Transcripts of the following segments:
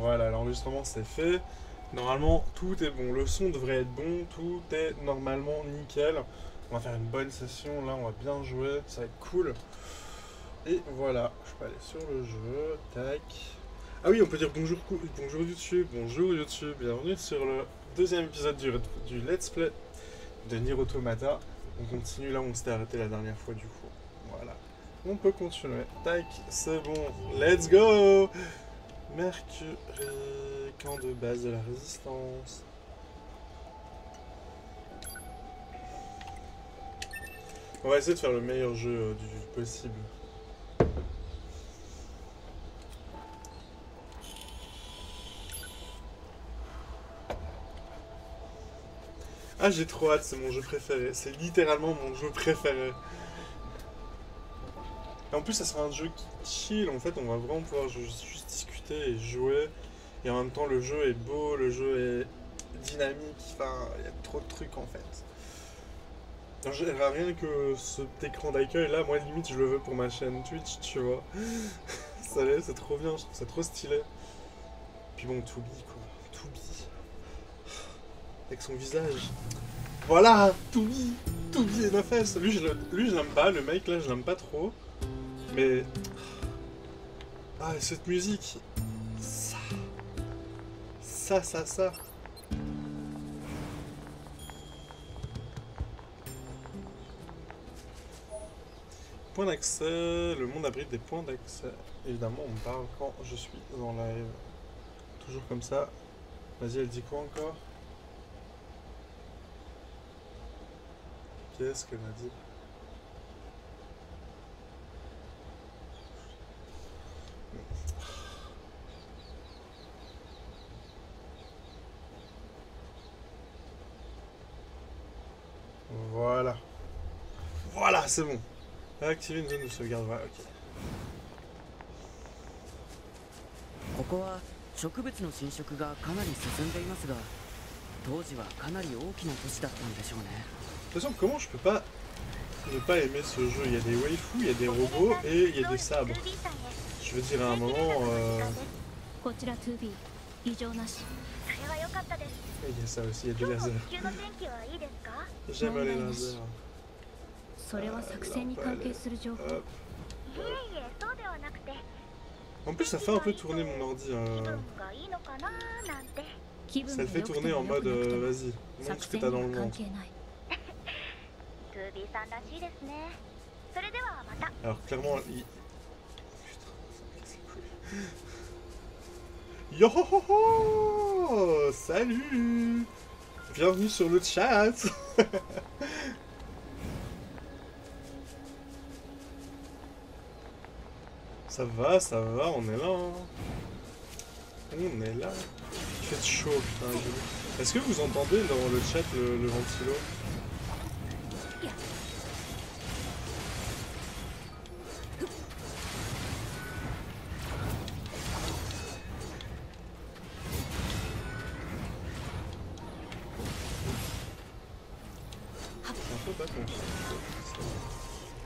Voilà, l'enregistrement c'est fait. Normalement, tout est bon. Le son devrait être bon. Tout est normalement nickel. On va faire une bonne session. Là, on va bien jouer. Ça va être cool. Et voilà, je peux aller sur le jeu. Tac. Ah oui, on peut dire bonjour, bonjour YouTube. Bonjour YouTube. Bienvenue sur le deuxième épisode du Let's Play de Nier Automata. On continue là où on s'était arrêté la dernière fois du coup. Voilà. On peut continuer. Tac, c'est bon. Let's go! Mercury, camp de base de la résistance. On va essayer de faire le meilleur jeu du possible. Ah, j'ai trop hâte, c'est mon jeu préféré. C'est littéralement mon jeu préféré. Et en plus, ça sera un jeu qui chill. En fait, on va vraiment pouvoir juste discuter et jouer. Et en même temps, le jeu est beau, le jeu est dynamique. Enfin, il y a trop de trucs en fait. Non, rien que cet écran d'accueil là, moi limite je le veux pour ma chaîne Twitch, tu vois. Ça l'est, c'est trop bien, je trouve ça trop stylé. Puis bon, Toubi quoi, Toubi. Avec son visage. Voilà, Toubi et Nafes. Lui je l'aime pas, le mec là je l'aime pas trop. Mais... Ah, et cette musique. Ça. Point d'accès, le monde abrite des points d'accès. Évidemment, on me parle quand je suis en live. Toujours comme ça. Vas-y, elle dit quoi encore? Qu'est-ce qu'elle m'a dit? Voilà. Voilà, c'est bon. Activer une zone de sauvegarde, voilà, ok. ここは植物の侵食がかなり進んでいますが、当時はかなり大きな都市だったんでしょうね。De toute façon, comment je peux pas ne pas aimer ce jeu? Il y a des waifus, il y a des robots et il y a des sabres. Je veux dire, à un moment... Il y a ça aussi, il y a des lasers. J'aime les lasers. Hop. En plus, ça fait un peu tourner mon ordi. Ça le fait tourner en mode vas-y, montre ce que t'as dans le ventre. Alors, clairement, il... Putain, yo ho ho ho! Salut! Bienvenue sur le chat! Ça va, on est là. Hein. On est là. Il fait chaud, putain. Est-ce que vous entendez dans le chat le ventilo?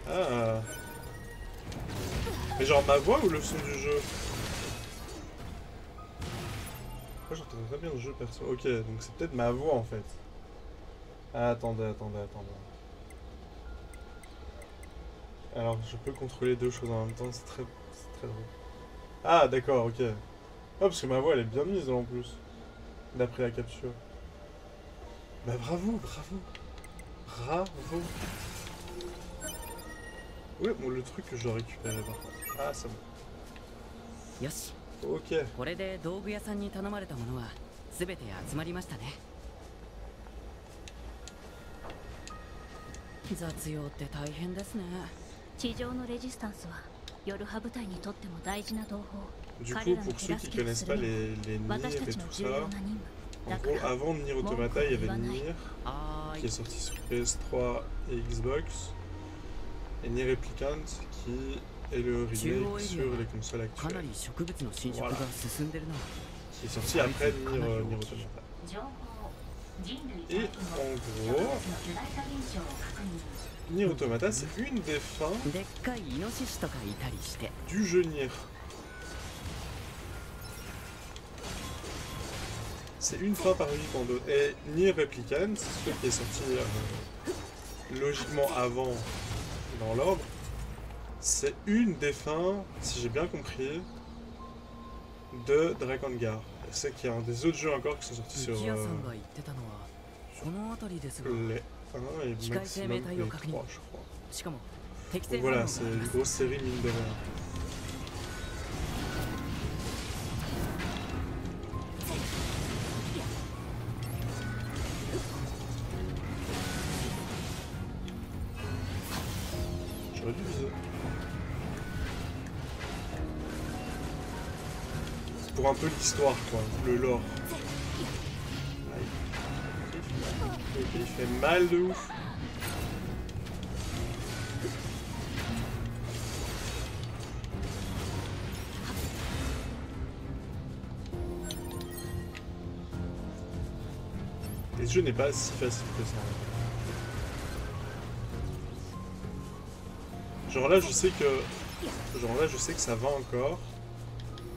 Ah. Mais genre ma voix ou le son du jeu? Moi j'entends très bien le jeu perso. Ok, donc c'est peut-être ma voix en fait. Ah, attendez. Alors je peux contrôler deux choses en même temps, c'est très drôle. Ah d'accord, ok. Ah parce que ma voix elle est bien mise en plus. D'après la capture. Bah bravo. Oui, bon, le truc que je dois récupérer par contre. Ah, c'est bon. Yoshi. Ok. これで道具屋さんに頼まれたものは全て集まりましたね。雑用って大変ですね。地上のレジスタンスはヨルハ部隊にとっても大事な同胞。 Du coup, pour ceux qui connaissent pas les Nier et tout ça, en gros, avant Nier Automata, il y avait Nier qui est sorti sur PS3 et Xbox, et Nier Replicant qui est le remake sur les consoles actuelles. Voilà. Qui est sorti après Nier Automata. Et en gros, Nier Automata, c'est une des fins du jeu Nier. C'est une fin par en d'autres. Et Nier Replicant, c'est celui qui est sorti logiquement avant dans l'ordre. C'est une des fins, si j'ai bien compris, de Drakengard. Je sais qu'il y a un des autres jeux encore qui sont sortis sur 浮世さんが言ってたのはこの辺りですが les 1 et maximum les 3, je crois. しかも適正 Donc 反応 voilà, が c'est ありま une す grosse série mine de rien. J'aurais dû viser. C'est pour un peu l'histoire, quoi, le lore. Aïe. Ok, il fait mal de ouf. Et ce jeu n'est pas si facile que ça. Genre là, je sais que ça va encore.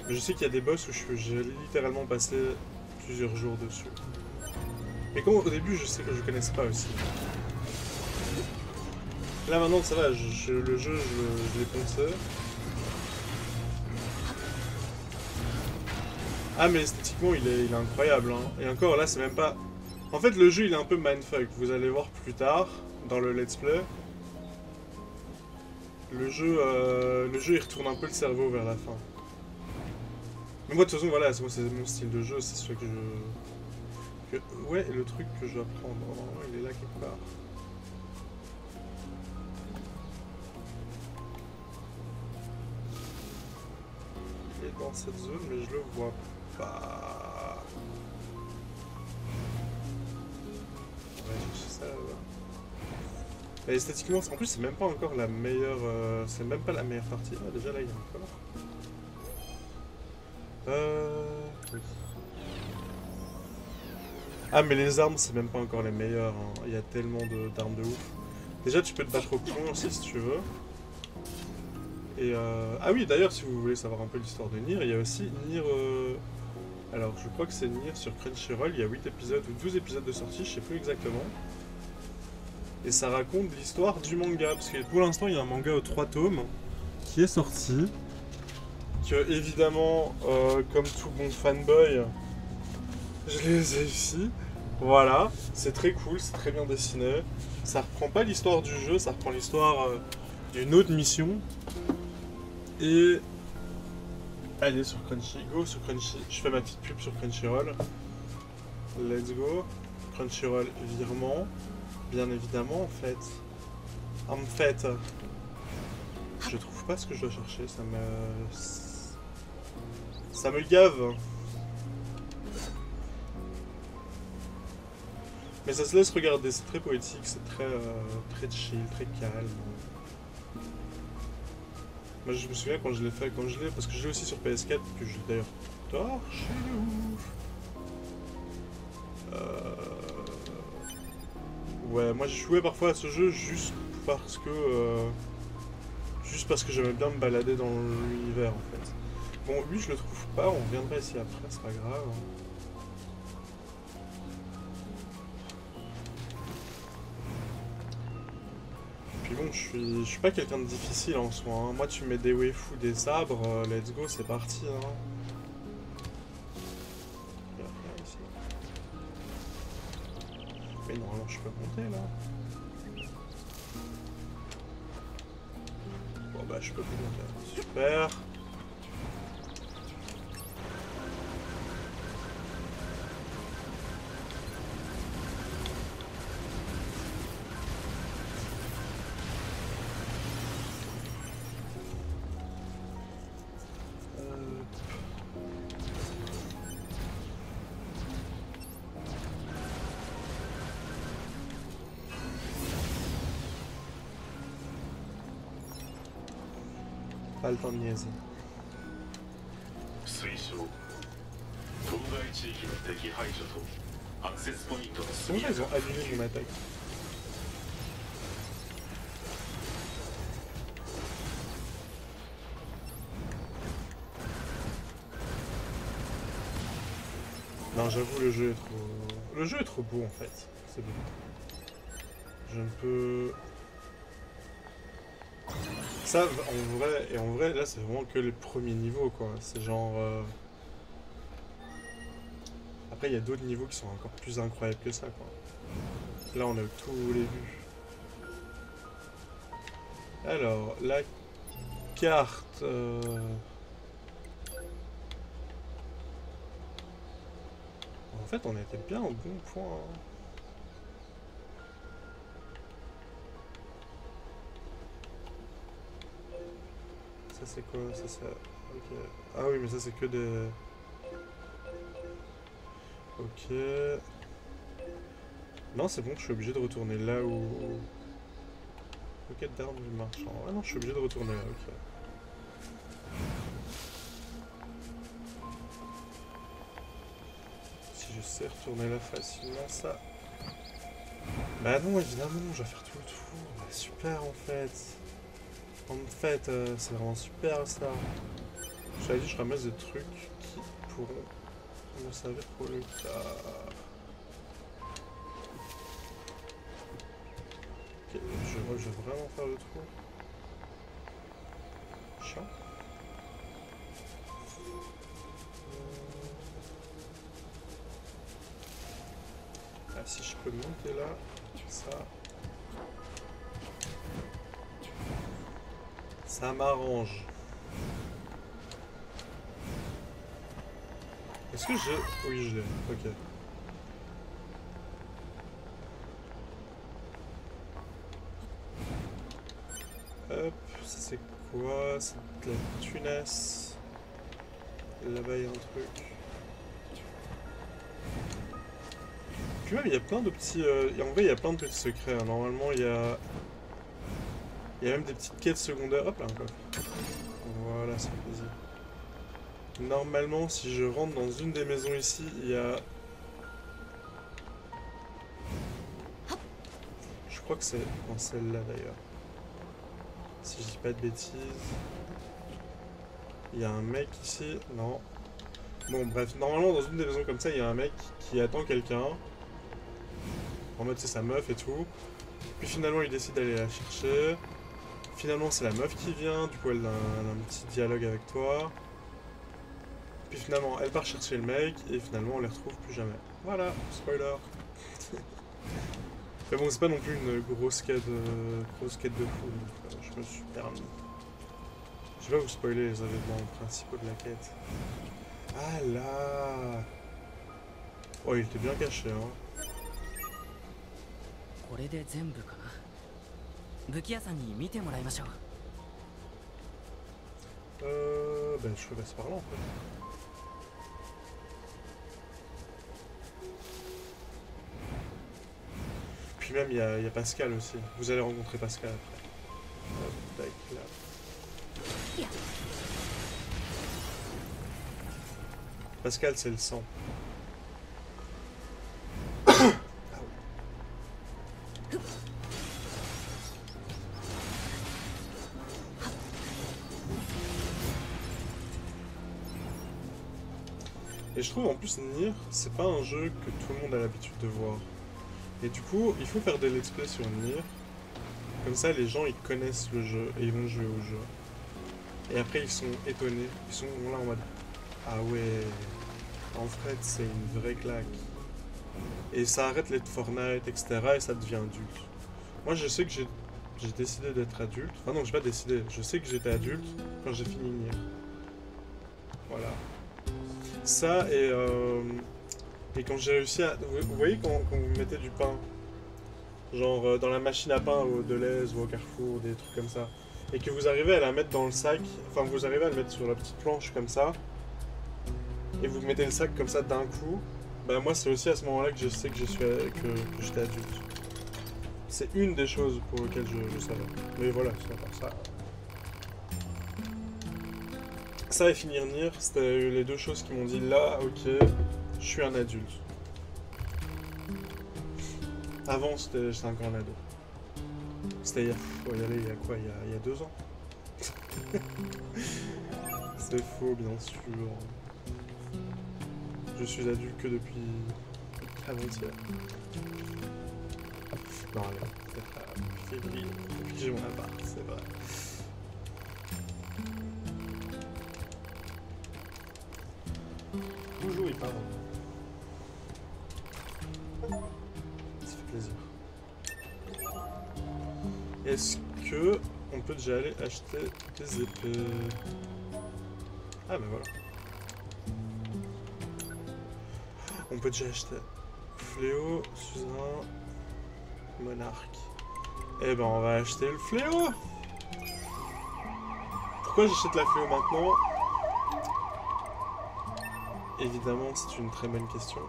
Mais je sais qu'il y a des boss où j'ai littéralement passé plusieurs jours dessus. Mais comme au début, je sais que je connaissais pas aussi. Là maintenant, ça va, le jeu, je l'ai poncé. Ah mais esthétiquement, il est incroyable. Hein. Et encore, là, c'est même pas... En fait, le jeu, il est un peu mindfuck. Vous allez voir plus tard, dans le let's play. Le jeu, il retourne un peu le cerveau vers la fin. Mais moi, de toute façon, voilà, c'est mon style de jeu, c'est celui que je... Ouais, le truc que je dois prendre, normalement, il est là quelque part. Il est dans cette zone, mais je le vois pas. Ouais, je sais ça là-bas. Et esthétiquement, en plus, c'est même pas encore la meilleure... c'est même pas la meilleure partie. Ah, déjà là, il y a encore. Oui. Ah, mais les armes, c'est même pas encore les meilleures. Hein. Il y a tellement d'armes de ouf. Déjà, tu peux te battre au plomb aussi, si tu veux. Et ah oui, d'ailleurs, si vous voulez savoir un peu l'histoire de Nier, il y a aussi Nier... Alors, je crois que c'est Nier sur Crunchyroll. Il y a 8 épisodes ou 12 épisodes de sortie, je sais plus exactement. Et ça raconte l'histoire du manga. Parce que pour l'instant, il y a un manga aux 3 tomes qui est sorti. Que, évidemment, comme tout bon fanboy, je les ai ici. Voilà, c'est très cool, c'est très bien dessiné. Ça reprend pas l'histoire du jeu, ça reprend l'histoire d'une autre mission. Et allez sur Crunchy, go sur Crunchy. Je fais ma petite pub sur Crunchyroll. Let's go. Crunchyroll virement. Bien évidemment en fait. Je trouve pas ce que je dois chercher, ça me gave. Mais ça se laisse regarder, c'est très poétique, c'est très chill, très calme. Moi je me souviens quand je l'ai fait, parce que je l'ai aussi sur PS4, que je l'ai d'ailleurs torché de ouf. Ouais, moi j'ai joué parfois à ce jeu juste parce que j'aimais bien me balader dans l'univers en fait. Bon, lui je le trouve pas, on reviendra ici après, c'est pas grave. Puis bon, je suis pas quelqu'un de difficile en soi. Hein. Moi, tu mets des waifus, des sabres, let's go, c'est parti. Hein. Et après, ici. Mais normalement, je peux monter là. Bon, bah, je peux plus monter. Super. Pas le temps de niaiser. Comment ils ont annulé mon attaque? Non, j'avoue, le jeu est trop... Le jeu est trop beau, en fait. C'est beau. Je ne peux... Ça, en vrai, là, c'est vraiment que les premiers niveaux, quoi. C'est genre... Après, il y a d'autres niveaux qui sont encore plus incroyables que ça, quoi. Là, on a tous les vues. Alors, la carte... En fait, on était bien au bon point. Hein. Ça, c'est quoi? Ça, c'est... Ok. Ah oui, mais ça, c'est que des... Ok. Non, c'est bon, je suis obligé de retourner là où... Quête d'armes du marchand. Ah non, je suis obligé de retourner là, ok. Si je sais retourner là facilement, ça... Bah non, évidemment, je vais faire tout le tour. Bah, super, en fait. En fait, c'est vraiment super, ça. Je t'avais dit, je ramasse des trucs qui pourront me servir pour le tard. Ok, je vais vraiment faire le tour. Chiant. Ah, si je peux monter là, ça m'arrange. Est-ce que j'ai... Oui, je l'ai. Ok. Hop, ça c'est quoi? C'est de la tunasse. Là-bas il y a un truc. Puis même il y a plein de petits... En vrai il y a plein de petits secrets. Hein. Normalement il y a... Il y a même des petites quêtes secondaires. Hop là un coffre. Voilà, ça fait plaisir. Normalement si je rentre dans une des maisons ici, il y a... Je crois que c'est dans celle-là d'ailleurs. Si je dis pas de bêtises. Il y a un mec ici. Non. Bon bref, normalement dans une des maisons comme ça, il y a un mec qui attend quelqu'un. En mode c'est sa meuf et tout. Puis finalement il décide d'aller la chercher. Finalement c'est la meuf qui vient, du coup elle a un petit dialogue avec toi. Puis finalement elle part chercher le mec et finalement on les retrouve plus jamais. Voilà, spoiler. Mais bon c'est pas non plus une grosse quête de fou, donc je me suis permis. Je vais pas vous spoiler les événements principaux de la quête. Ah là. Oh il était bien caché hein. これで全部かな。武器屋さんに見てもらいましょう。Ben je passe par là en fait. Puis même il y a Pascal aussi. Vous allez rencontrer Pascal après. Hop, tac, là. Pascal c'est le sang. Et je trouve en plus Nier, c'est pas un jeu que tout le monde a l'habitude de voir. Et du coup, il faut faire des let's play sur Nier. Comme ça, les gens ils connaissent le jeu et ils vont jouer au jeu. Et après, ils sont étonnés. Ils sont là en mode ah ouais, en fait, c'est une vraie claque. Et ça arrête les Fortnite, etc. et ça devient adulte. Moi, je sais que j'ai décidé d'être adulte. Enfin, non, j'ai pas décidé. Je sais que j'étais adulte quand j'ai fini Nier. Voilà. Ça et quand j'ai réussi à... Vous voyez quand vous mettez du pain, genre dans la machine à pain au Deleuze ou au Carrefour, des trucs comme ça, et que vous arrivez à la mettre dans le sac, enfin vous arrivez à le mettre sur la petite planche comme ça, et vous mettez le sac comme ça d'un coup, bah moi c'est aussi à ce moment-là que je sais que que j'étais adulte. C'est une des choses pour lesquelles je savais. Mais voilà, c'est à part ça. Ça et finir Nier, c'était les deux choses qui m'ont dit là, ok, je suis un adulte. Avant, j'étais encore un ado. C'était il y a quoi, il y a 2 ans. C'est faux, bien sûr. Je suis adulte que depuis avant-hier. Non, allez, c'est pas février. Depuis que j'ai mon appart, c'est vrai. Bonjour, il parle. Ça fait plaisir. Est-ce que on peut déjà aller acheter des épées? Ah ben voilà. On peut déjà acheter Fléau, Suzerain, Monarque. Eh ben on va acheter le Fléau. Pourquoi j'achète la Fléau maintenant? Évidemment, c'est une très bonne question.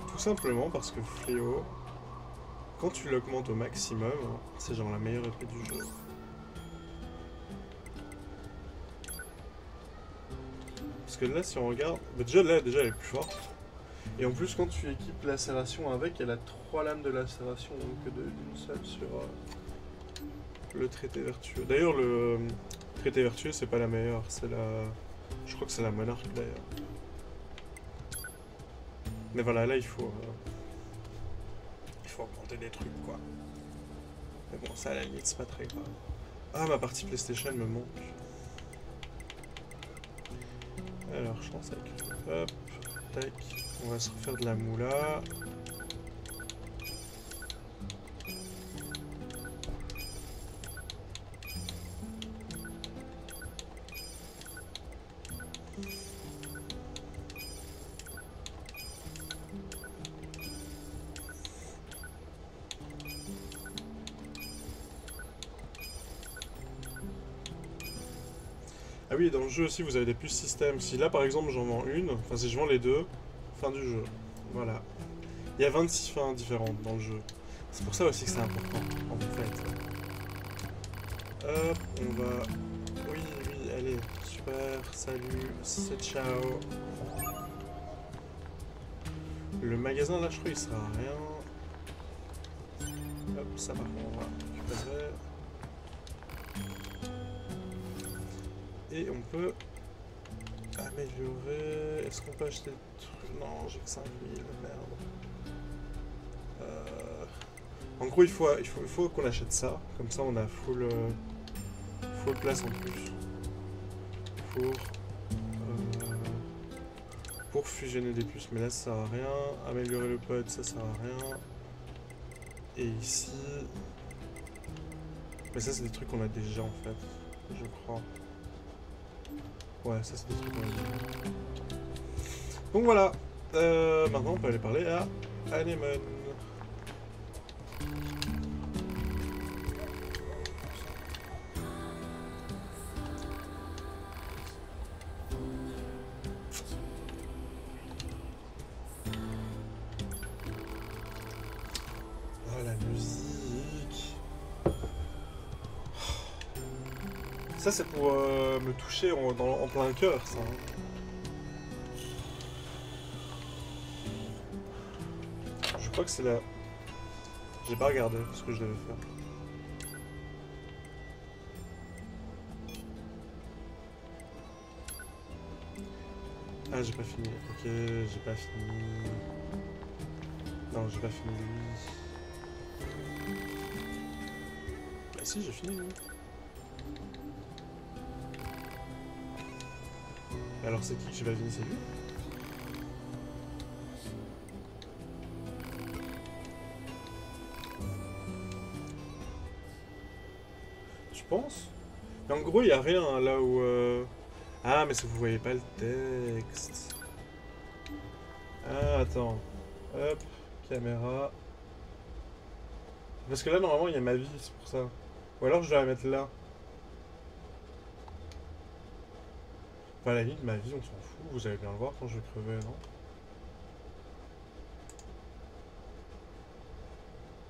Tout simplement parce que Fléau, quand tu l'augmentes au maximum, c'est genre la meilleure épée du jeu. Parce que là, si on regarde, bah déjà là, elle est plus forte. Et en plus, quand tu équipes lacération avec, elle a 3 lames de lacération, donc d'une seule sur le traité vertueux. D'ailleurs, le traité vertueux, c'est pas la meilleure, c'est la... Je crois que c'est la monarque d'ailleurs. Mais voilà, là il faut augmenter des trucs quoi. Mais bon, ça à la limite c'est pas très grave. Ah, ma partie PlayStation me manque. Alors, je pense avec... Hop, tac. On va se refaire de la moula. Ah oui, dans le jeu aussi, vous avez des puces système. Si là, par exemple, j'en vends une, enfin si je vends les deux, fin du jeu. Voilà. Il y a 26 fins différentes dans le jeu. C'est pour ça aussi que c'est important, en fait. Hop, on va... Oui, oui, allez, super, salut, c'est ciao. Le magasin, là, je crois, il sert à rien. Hop, ça par contre, on va récupérer. Et on peut améliorer... Est-ce qu'on peut acheter des trucs? Non, j'ai que 5000, merde. En gros, il faut qu'on achète ça. Comme ça, on a full place en plus. Pour fusionner des puces. Mais là, ça sert à rien. Améliorer le pod, ça sert à rien. Et ici... Mais ça, c'est des trucs qu'on a déjà, en fait. Je crois. Ouais, ça c'est des trucs qu'on a déjà. Donc voilà. Maintenant on peut aller parler à Anemone. Oh la musique. Ça c'est pour me toucher en plein cœur, ça. Je crois que c'est la... J'ai pas regardé ce que je devais faire. Ah, j'ai pas fini. Ok, j'ai pas fini. Non, j'ai pas fini lui. Bah si, j'ai fini lui. Alors c'est qui que j'ai pas fini, c'est lui? Tu penses? Mais en gros, il n'y a rien hein, là où... Ah, mais si vous voyez pas le texte. Ah, attends. Hop, caméra. Parce que là, normalement, il y a ma vie, c'est pour ça. Ou alors, je dois la mettre là. Enfin, à la limite, ma vie, on s'en fout. Vous allez bien le voir quand je vais crever, non?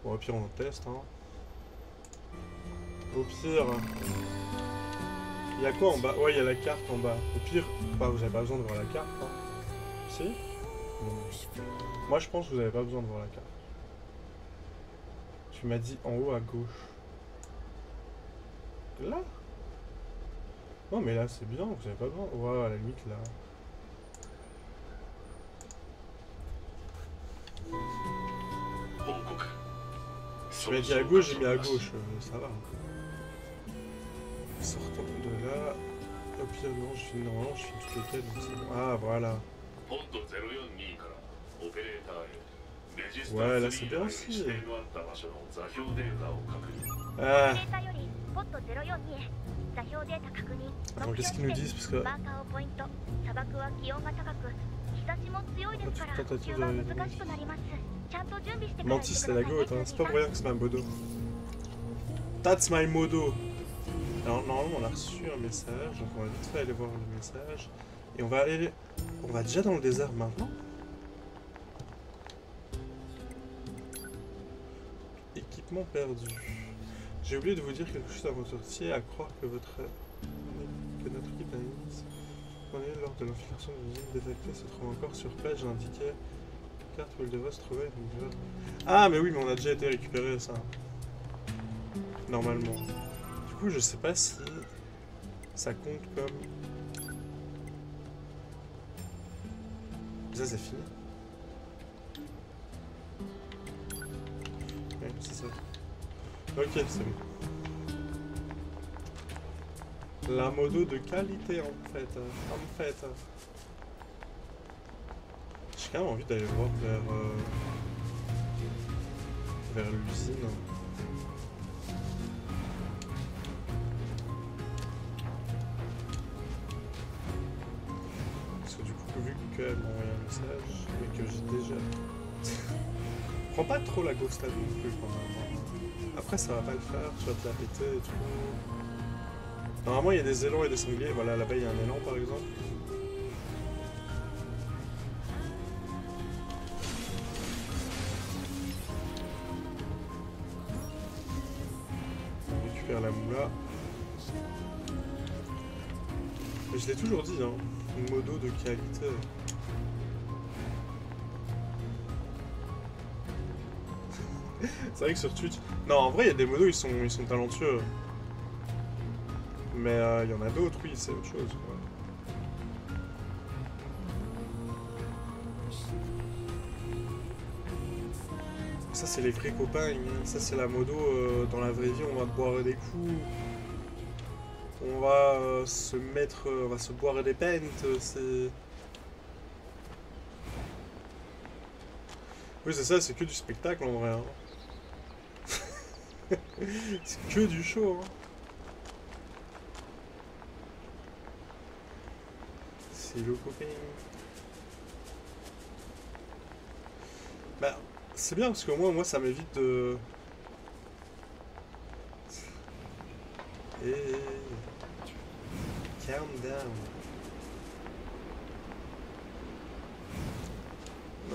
Bon, au pire, on teste, hein. Au pire... Il y a quoi en bas? Ouais, il y a la carte en bas. Au pire, bah, vous avez pas besoin de voir la carte, hein. Si? Non. Moi, je pense que vous avez pas besoin de voir la carte. Tu m'as dit en haut à gauche. Là? Non, mais là, c'est bien, vous avez pas besoin. Ouais, à la limite, là. Tu m'as dit à gauche, j'ai mis à gauche, ça va. Sortons de là. Au pire, non, je finis normalement, je finis toutes les quêtes, donc c'est bon. Ah, voilà. Ouais, là c'est bien aussi. Ah. Attends, qu'est-ce qu'ils nous disent parce que... Tentative de... Mantis, c'est la go, c'est pas pour rien que c'est ma modo. That's my modo. Alors normalement on a reçu un message, donc on va vite fait aller voir le message. Et on va aller... On va déjà dans le désert maintenant. Équipement perdu. J'ai oublié de vous dire quelque chose à votre sortie, à croire que notre équipe d'analyse lors de l'infiltration de l'usine détectée se trouve encore sur place. J'ai indiqué carte où il devrait se trouver. Ah mais oui, mais on a déjà été récupéré ça. Normalement. Du coup je sais pas si ça compte comme... Ça c'est fini. Ouais, c'est ça. Ok, c'est bon. La modo de qualité en fait. J'ai quand même envie d'aller voir vers l'usine. Parce que du coup, vu qu'elle m'a envoyé un message et que j'ai déjà... Prends pas trop la ghost non plus quand même. Après ça va pas le faire, tu vas te la péter et tout. Normalement il y a des élans et des sangliers, voilà là-bas il y a un élan par exemple. On récupère la moula. Mais je l'ai toujours dit, hein, une modo de qualité. C'est vrai que sur Twitch... Non, en vrai, il y a des modos, ils sont talentueux. Mais il y en a d'autres, oui, c'est autre chose. Ouais. Ça, c'est les vrais copains. Ça, c'est la modo. Dans la vraie vie, on va boire des coups. On va se mettre... on va se boire des pentes. C'est... Oui, c'est ça, c'est que du spectacle en vrai. Hein. C'est que du show. Hein. C'est le copain. Bah, c'est bien parce que moi ça m'évite de... Hey, calm down.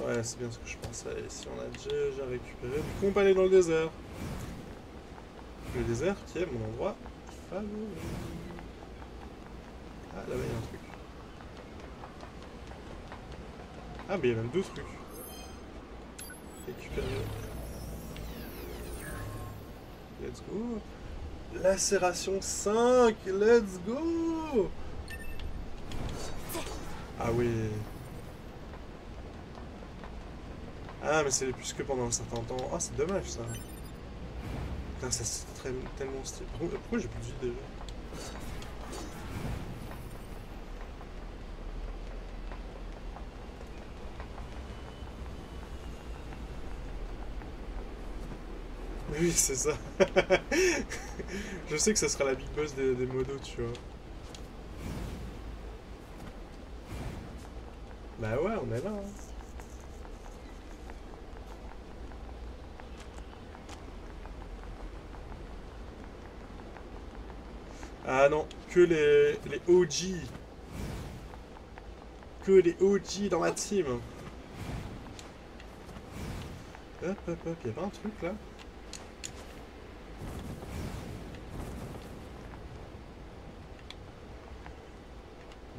Ouais, c'est bien ce que je pensais. Si on a déjà récupéré, du coup on peut aller dans le désert. Le désert qui est mon endroit favori. Ah, là-bas il y a un truc. Ah, mais il y a même deux trucs. Récupérer. Let's go. Lacération 5, let's go. Ah oui. Ah mais c'est plus que pendant un certain temps. Ah c'est dommage ça. Putain ça c'est tellement stylé. Pourquoi j'ai plus de vie déjà? Oui c'est ça. Je sais que ça sera la big boss des modos tu vois. Bah ouais on est là hein. Ah non, que les OG. Que les OG dans ma team. Hop, hop, hop, y'a pas un truc là?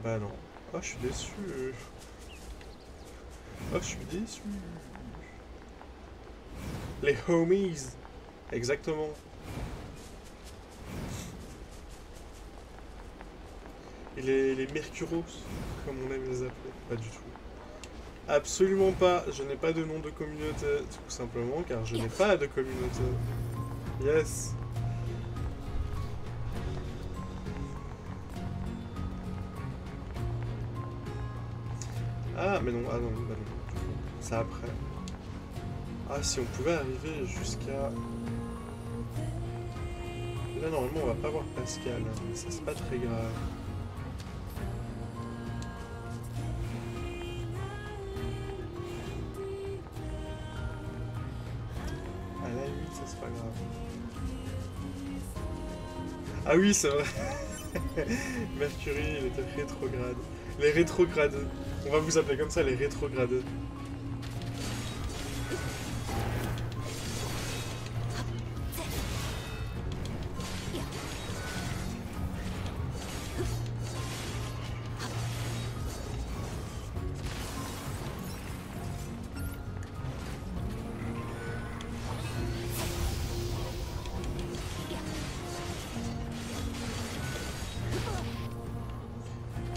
Bah non. Oh, je suis déçu. Oh, je suis déçu. Les homies. Exactement. Et les Mercuros, comme on aime les appeler. Pas du tout. Absolument pas. Je n'ai pas de nom de communauté. Tout simplement car je n'ai pas de communauté. Yes. Ah, mais non. Ah non, bah non. C'est après. Ah, si on pouvait arriver jusqu'à... Là, normalement, on va pas voir Pascal. Mais ça, c'est pas très grave. À la limite, ça, c'est pas grave. Ah oui, c'est vrai. Mercury, il était rétrograde. Les rétrogrades. On va vous appeler comme ça, les rétrogrades.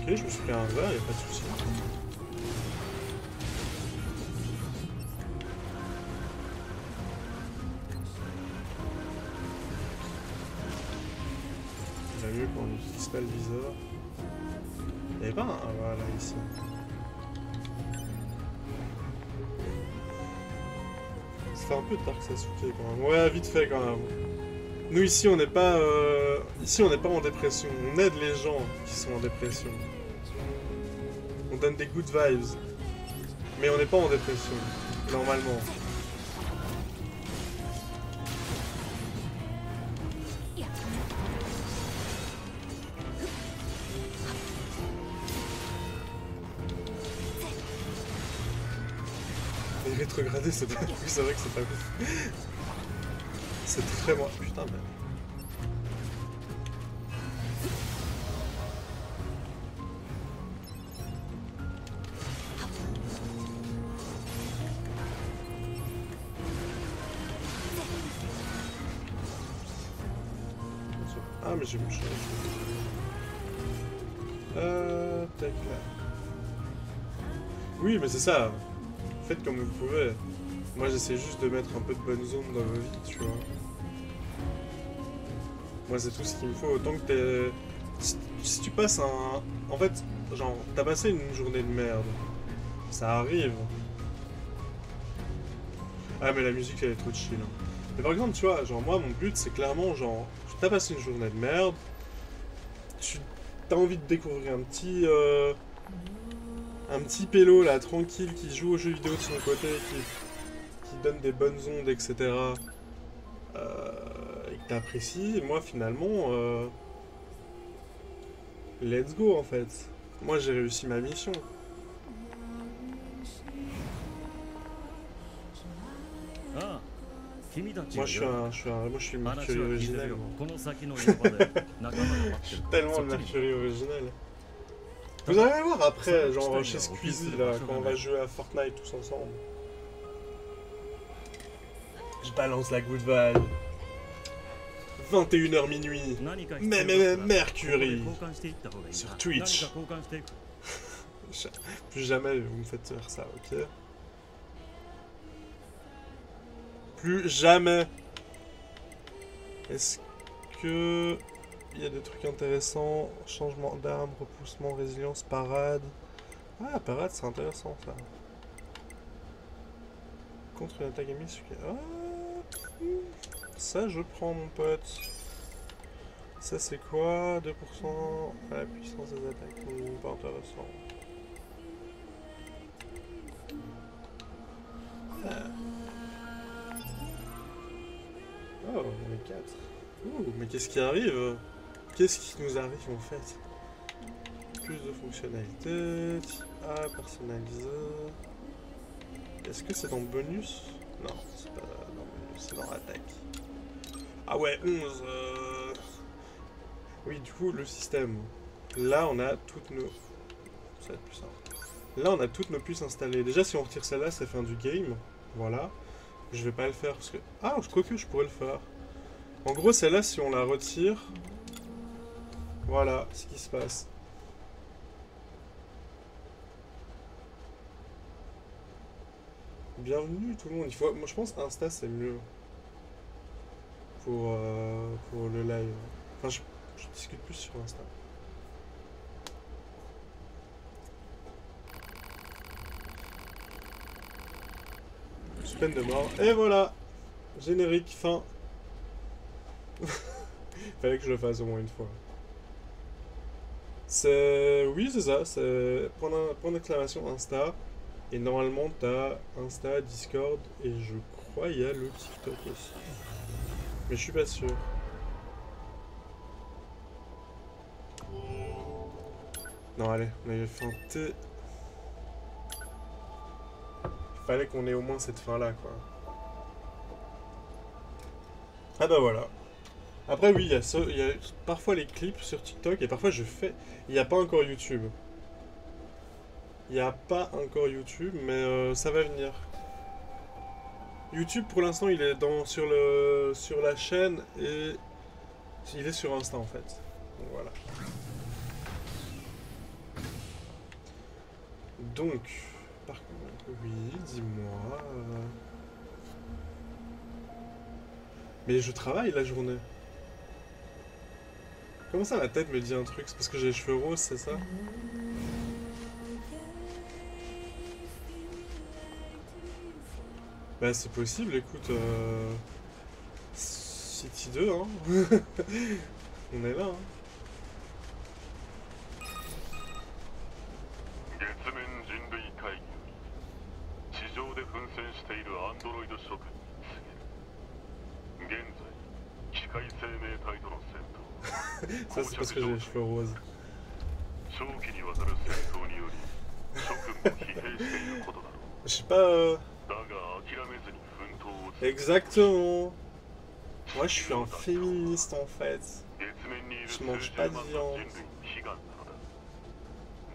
Ok, je me suis pris un verre, y'a pas de soucis. C'est mieux qu'on n'utilise pas le viseur. Il n'y avait pas un... Ah, voilà, ici. Ça fait un peu de Dark Sasuke quand même. Ouais, vite fait quand même. Nous ici on n'est pas ici on n'est pas en dépression, on aide les gens qui sont en dépression. On donne des good vibes. Mais on n'est pas en dépression, normalement. Les rétrogradés, c'est pas... Oui, c'est vrai que c'est pas ouf. C'est très moi. Putain, mais... Ah, mais j'ai mon chat. Tac là. Oui, mais c'est ça. Faites comme vous pouvez. Moi, j'essaie juste de mettre un peu de bonne zone dans vos vies, tu vois. Moi, c'est tout ce qu'il me faut. Autant que t'es... Si tu passes un... En fait, genre, t'as passé une journée de merde. Ça arrive. Ah, mais la musique, elle est trop chill. Hein. Mais par exemple, tu vois, genre, moi, mon but, c'est clairement, genre, t'as passé une journée de merde. Tu t'as envie de découvrir un petit pélo, là, tranquille, qui joue aux jeux vidéo de son côté, qui donne des bonnes ondes, etc. Et que t'apprécies, et moi finalement, let's go en fait. Moi j'ai réussi ma mission. Moi je suis le Mercury originel. Je suis tellement le Mercury originel. Vous allez voir après, genre chez Squeezie là, quand on va jouer à Fortnite tous ensemble. Je balance la good vibe. 21h minuit. Mais Mercury. Sur Twitch. Plus jamais vous me faites faire ça, ok? Plus jamais. Est-ce que... Il y a des trucs intéressants. Changement d'arme, repoussement, résilience, parade. Ah, parade, c'est intéressant ça. Contre une attaque ennemie, ah, ça je prends mon pote. Ça c'est quoi? 2% à la puissance des attaques. Pas intéressant. Oh, on est 4. Ouh, mais qu'est-ce qui arrive? Qu'est-ce qui nous arrive en fait? Plus de fonctionnalités. Ah, personnalisé. Est-ce que c'est dans bonus? Non, c'est pas dans bonus, c'est dans attaque. Ah ouais, 11. Oui, du coup, le système. Là, on a toutes nos... Ça va être plus simple. Là, on a toutes nos puces installées. Déjà, si on retire celle-là, ça fait un du game. Voilà. Je vais pas le faire parce que... Ah, je crois que je pourrais le faire. En gros, celle-là, si on la retire... Voilà ce qui se passe. Bienvenue tout le monde. Il faut, moi je pense Insta c'est mieux pour le live. Enfin je discute plus sur Insta. Sous peine de mort. Et voilà. Générique, fin. Fallait que je le fasse au moins une fois. C'est... Oui, c'est ça. C'est point d'exclamation Insta. Et normalement, t'as Insta, Discord. Et je crois il y a le TikTok aussi. Mais je suis pas sûr. Non, allez. On avait fait un T. Il fallait qu'on ait au moins cette fin-là, quoi. Ah bah voilà. Après oui, il y a parfois les clips sur TikTok et parfois je fais... Il n'y a pas encore YouTube. Il n'y a pas encore YouTube, mais ça va venir. YouTube pour l'instant il est sur la chaîne et il est sur Insta en fait. Donc voilà. Donc, par contre, oui, dis-moi... Mais je travaille la journée. Comment ça, ma tête me dit un truc? C'est parce que j'ai les cheveux roses, c'est ça? Bah, c'est possible, écoute. City 2, hein. On est là, hein. 月面人類会議地上で奮戦しているアンドロイド諸君に告げる。現在機械生命体との戦闘 Ça, c'est parce que j'ai les cheveux roses. 長期にわたる戦闘により諸君も疲弊していることだろう。 Je sais pas... だが諦めずに奮闘を続け Exactement. Moi, je suis un féministe en fait. 月面にいる Je 数 mange 十 pas 万 de の viande. 人類の悲願なのだ。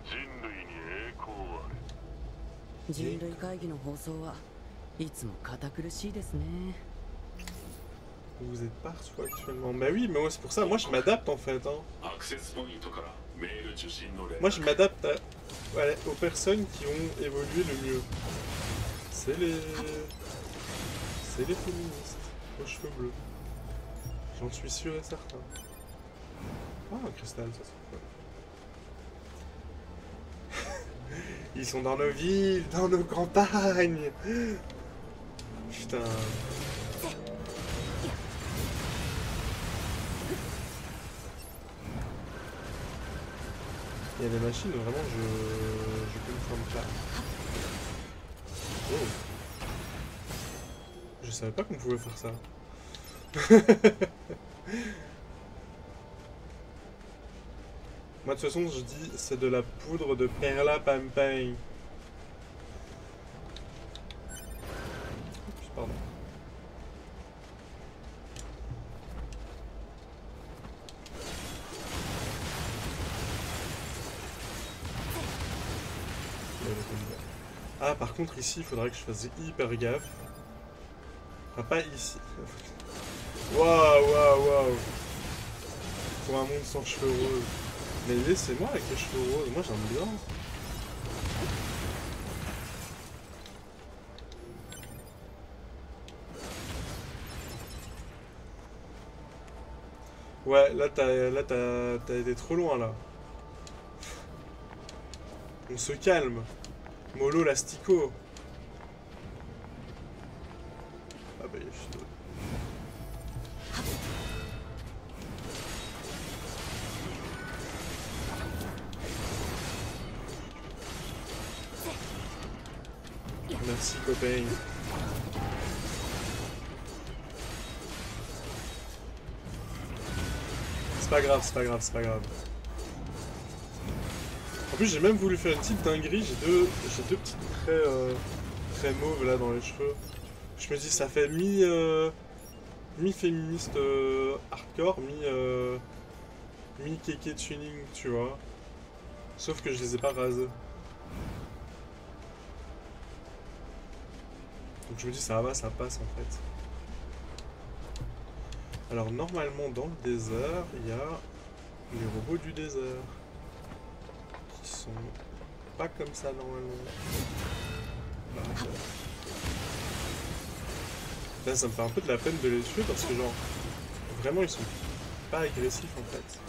人類に栄光あれ。人類会議の放送はいつも堅苦しいですね。 Vous êtes partout actuellement. Bah oui, mais moi c'est pour ça. Moi je m'adapte en fait. Hein. Moi je m'adapte aux personnes qui ont évolué le mieux. C'est les féministes aux cheveux bleus. J'en suis sûr et certain. Ah, un cristal, ça c'est cool. Ils sont dans nos villes, dans nos campagnes. Putain. Il y a des machines où vraiment je peux me prendre pas. Oh. Je savais pas qu'on pouvait faire ça. Moi de toute façon je dis c'est de la poudre de perla pampain. Pardon. Ah par contre ici il faudrait que je fasse hyper gaffe. Enfin pas ici. Waouh. Pour un monde sans cheveux roses. Mais laissez-moi avec les cheveux roses, moi j'aime bien. Ouais, là t'as été trop loin là. On se calme. Molo l'astico. Ah bah il y a juste d'autres. Merci copain. C'est pas grave, c'est pas grave, c'est pas grave. En plus j'ai même voulu faire une petite dinguerie, j'ai deux petits traits très mauves là dans les cheveux. Je me dis ça fait mi-féministe hardcore, mi-kéké tuning, tu vois. Sauf que je les ai pas rasés. Donc je me dis ça va, ça passe en fait. Alors normalement dans le désert, il y a les robots du désert. Qui sont pas comme ça normalement. Bah, Là, ça me fait un peu de la peine de les tuer parce que, genre, vraiment, ils sont pas agressifs en fait.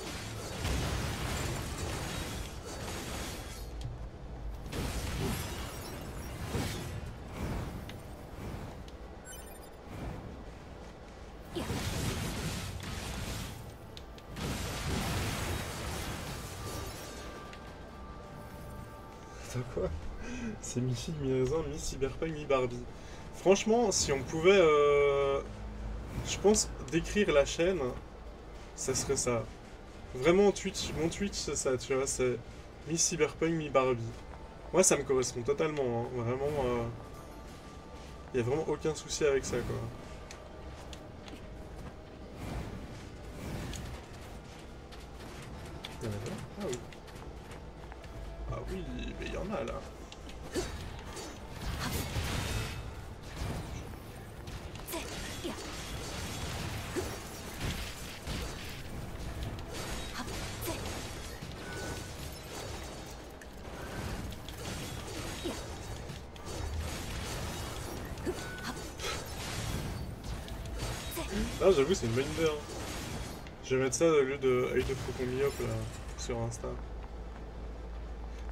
Attends, quoi? C'est mi-figue, mi-raisin, mi-cyberpunk, mi-Barbie. Franchement, si on pouvait, je pense, décrire la chaîne, ça serait ça. Vraiment, Twitch, mon Twitch, c'est ça, tu vois, c'est mi-cyberpunk, mi-Barbie. Moi, ça me correspond totalement, hein. Vraiment, y a vraiment aucun souci avec ça, quoi. Il y en a pas? Ah oui. Ah oui, mais il y en a là. Ah, j'avoue, c'est une bonne idée, hein. Je vais mettre ça au lieu de Œil de Faucon Myope là, sur Insta.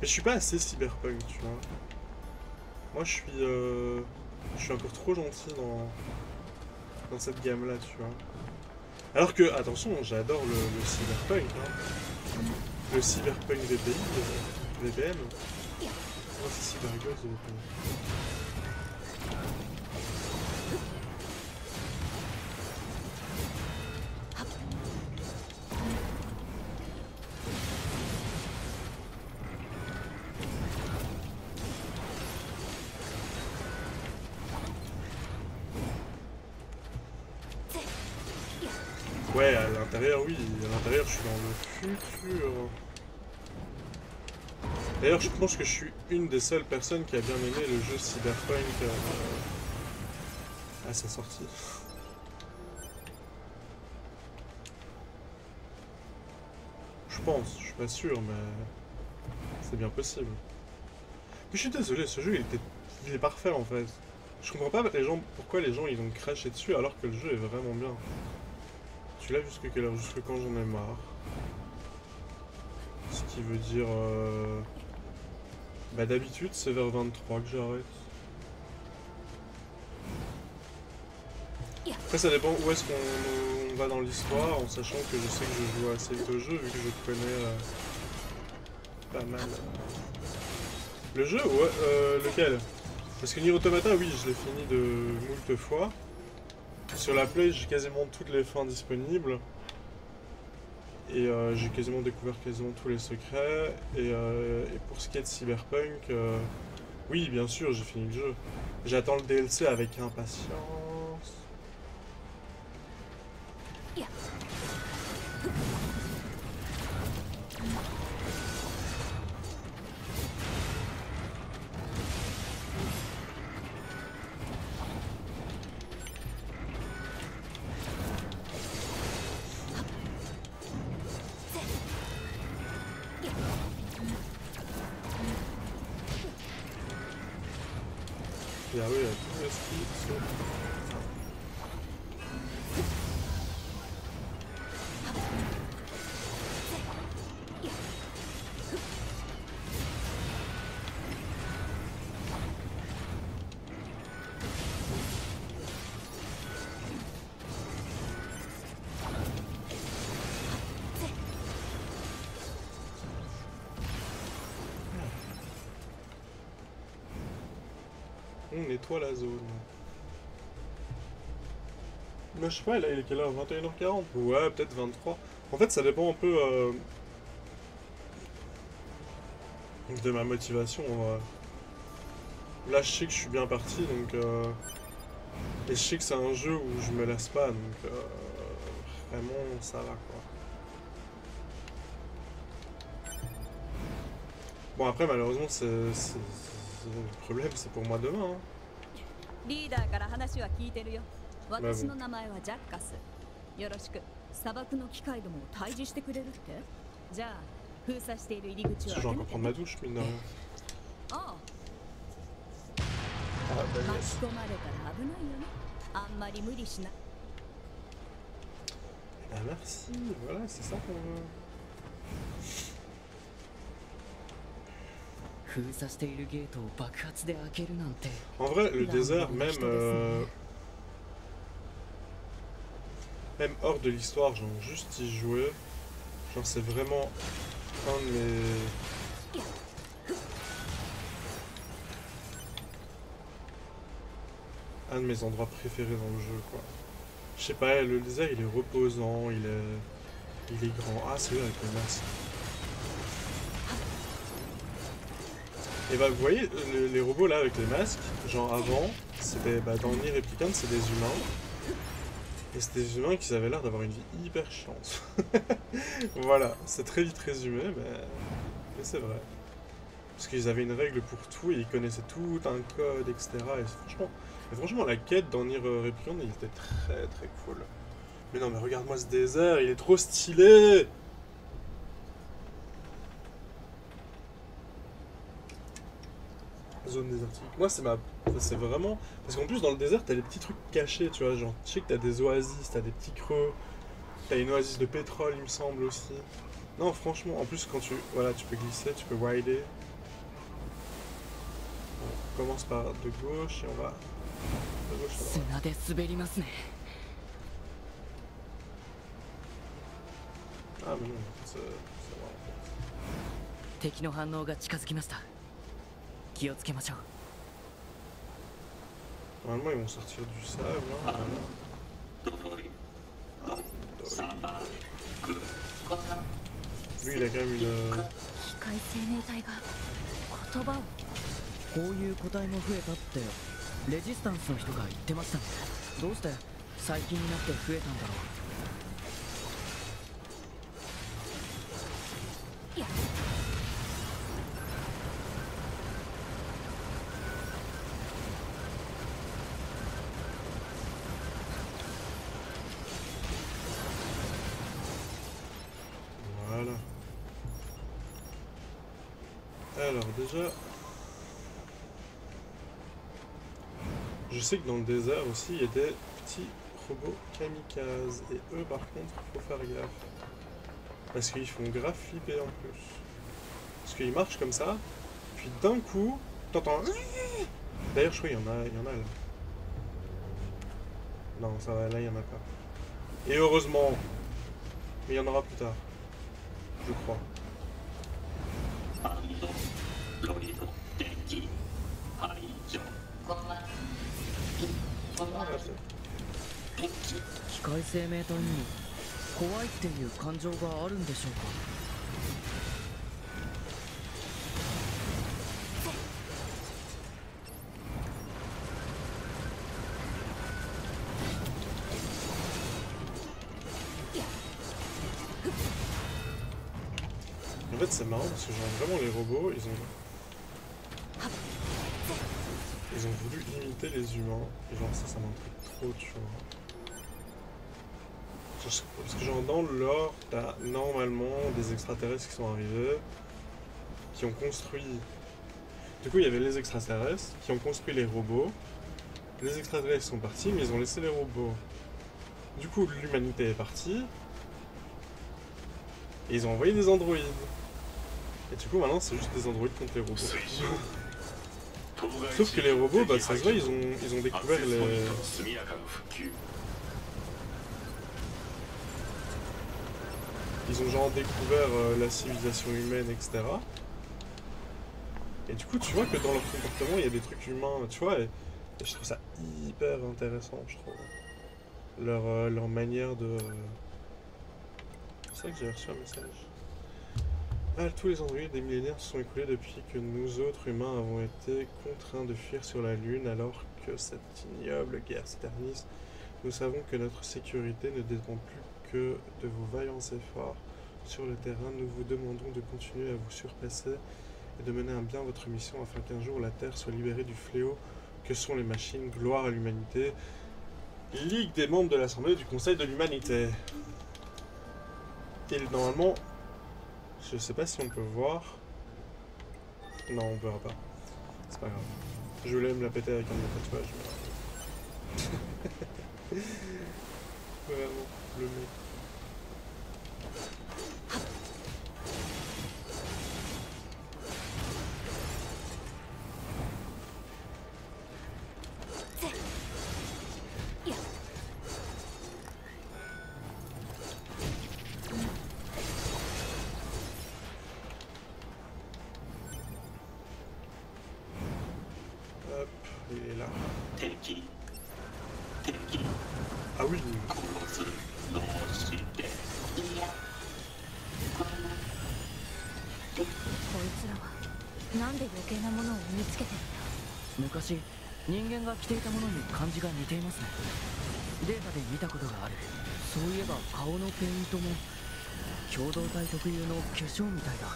Mais je suis pas assez cyberpunk, tu vois. Moi, je suis encore trop gentil dans cette gamme là, tu vois. Alors que, attention, j'adore le cyberpunk, hein. Le cyberpunk VPI, VPN. Moi, c'est cybergirls de VPN. Ouais, à l'intérieur, oui. À l'intérieur, je suis dans le futur. D'ailleurs, je pense que je suis une des seules personnes qui a bien aimé le jeu Cyberpunk à sa sortie. Je pense, je suis pas sûr, mais c'est bien possible. Mais je suis désolé, ce jeu, il est parfait en fait. Je comprends pas pourquoi les gens ils ont craché dessus alors que le jeu est vraiment bien. Tu l'as jusque quelle heure? Jusque quand j'en ai marre. Ce qui veut dire... Bah d'habitude c'est vers 23 que j'arrête. Après ça dépend où est-ce qu'on va dans l'histoire, en sachant que je sais que je joue assez vite au jeu, vu que je connais pas mal. Le jeu? Ouais, lequel? Parce que Nier Automata, oui, je l'ai fini de moult fois. Sur la Play, j'ai quasiment toutes les fins disponibles. Et j'ai quasiment découvert quasiment tous les secrets. Et pour ce qui est de Cyberpunk, oui, bien sûr, j'ai fini le jeu. J'attends le DLC avec impatience. Et ah oui, il y a tout le ski, sauf... On nettoie la zone. Mais je sais pas, là il est quelle heure? 21h40? Ouais, peut-être 23. En fait, ça dépend un peu de ma motivation. Là, je sais que je suis bien parti, donc... Et je sais que c'est un jeu où je me lasse pas, donc... Vraiment, ça va, quoi. Bon, après, malheureusement, le problème, c'est pour moi demain, hein. リーダーから話は聞いてるよ。私の名前はジャッカス。よろしく。砂漠の機械どもを退治してくれるって？じゃあ封鎖している入り口を開け Je vais て encore prendre ma douche, mine de rien. ああ、 Ah, bah 巻 yes. き込まれたら危ないよね。あんまり無理しな。 Ah merci, voilà, c'est ça qu'on veut. 封鎖しているゲートを爆発で開けるなんて。 En vrai, le désert, même, même hors de l'histoire, genre juste y jouer, genre c'est vraiment un de mes... un de mes endroits préférés dans le jeu, quoi. Je sais pas, le désert il est reposant, il est grand. Ah, celui-là avec le masque. Et bah vous voyez, les robots là avec les masques, genre avant, c'était dans Nier Replicant, c'est des humains. Et c'était des humains qui avaient l'air d'avoir une vie hyper chiante. Voilà, c'est très vite résumé, mais c'est vrai. Parce qu'ils avaient une règle pour tout et ils connaissaient tout un code, etc. Et franchement, la quête dans Nier Replicant, il était très très cool. Mais non, mais regarde-moi ce désert, il est trop stylé! Zone désertique. Moi, c'est vraiment... Parce qu'en plus, dans le désert, t'as des petits trucs cachés, tu vois. Genre, tu sais que t'as des oasis, t'as des petits creux. T'as une oasis de pétrole, il me semble, aussi. Non, franchement, en plus, quand tu... Voilà, tu peux glisser, tu peux rider. On commence par de gauche et on va... de gauche à droite. 砂で滑りますね。 Ah, mais non, c'est vrai, en fait. 敵の反応が近づきました。気をつけましょう。 Normalement, ils vont sortir du sable, hein. Lui, il a quand même une... 機械生命体が言葉を。こういう個体も増えたってレジスタンスの人が言ってましたね。どうして最近になって増えたんだろう。 Voilà. Alors déjà, je sais que dans le désert aussi il y a des petits robots kamikazes et eux par contre faut faire gaffe parce qu'ils font grave flipper en plus. Parce qu'ils marchent comme ça, puis d'un coup t'entends. D'ailleurs je crois qu'il y en a là. Non ça va, là il y en a pas. Et heureusement, mais il y en aura plus tard. Je crois. Ah, 機械生命体にも怖いっていう感情があるんでしょうか。 En fait c'est marrant parce que genre vraiment les robots ils ont voulu imiter les humains et genre ça m'intrigue trop tu vois. Parce que genre dans le lore t'as normalement des extraterrestres qui sont arrivés, qui ont construit... Du coup il y avait les extraterrestres qui ont construit les robots, les extraterrestres sont partis mais ils ont laissé les robots. Du coup l'humanité est partie, et ils ont envoyé des androïdes. Et du coup maintenant c'est juste des androïdes contre les robots. Sauf que les robots, bah ça se voit, ils ont découvert les... Ils ont genre découvert la civilisation humaine, etc. Et du coup tu vois que dans leur comportement il y a des trucs humains, tu vois, et je trouve ça hyper intéressant, je trouve. Leur manière de... C'est vrai que j'ai reçu un message. Ah, tous les androïdes des millénaires se sont écoulés depuis que nous autres humains avons été contraints de fuir sur la Lune alors que cette ignoble guerre s'éternise. Nous savons que notre sécurité ne dépend plus que de vos vaillants efforts sur le terrain. Nous vous demandons de continuer à vous surpasser et de mener à bien votre mission afin qu'un jour la Terre soit libérée du fléau que sont les machines. Gloire à l'humanité. Ligue des membres de l'Assemblée du Conseil de l'Humanité. Et normalement, je sais pas si on peut voir. Non, on verra pas. C'est pas grave. Je voulais me la péter avec un de mes tatouages. Mais... Vraiment, le mec. Hop, il est là. Ah oui. こいつらはなんで余計なものを身につけてるんだ。昔人間が着ていたものに漢字が似ていますね。データで見たことがある。そういえば顔のペイントも共同体特有の化粧みたいだ。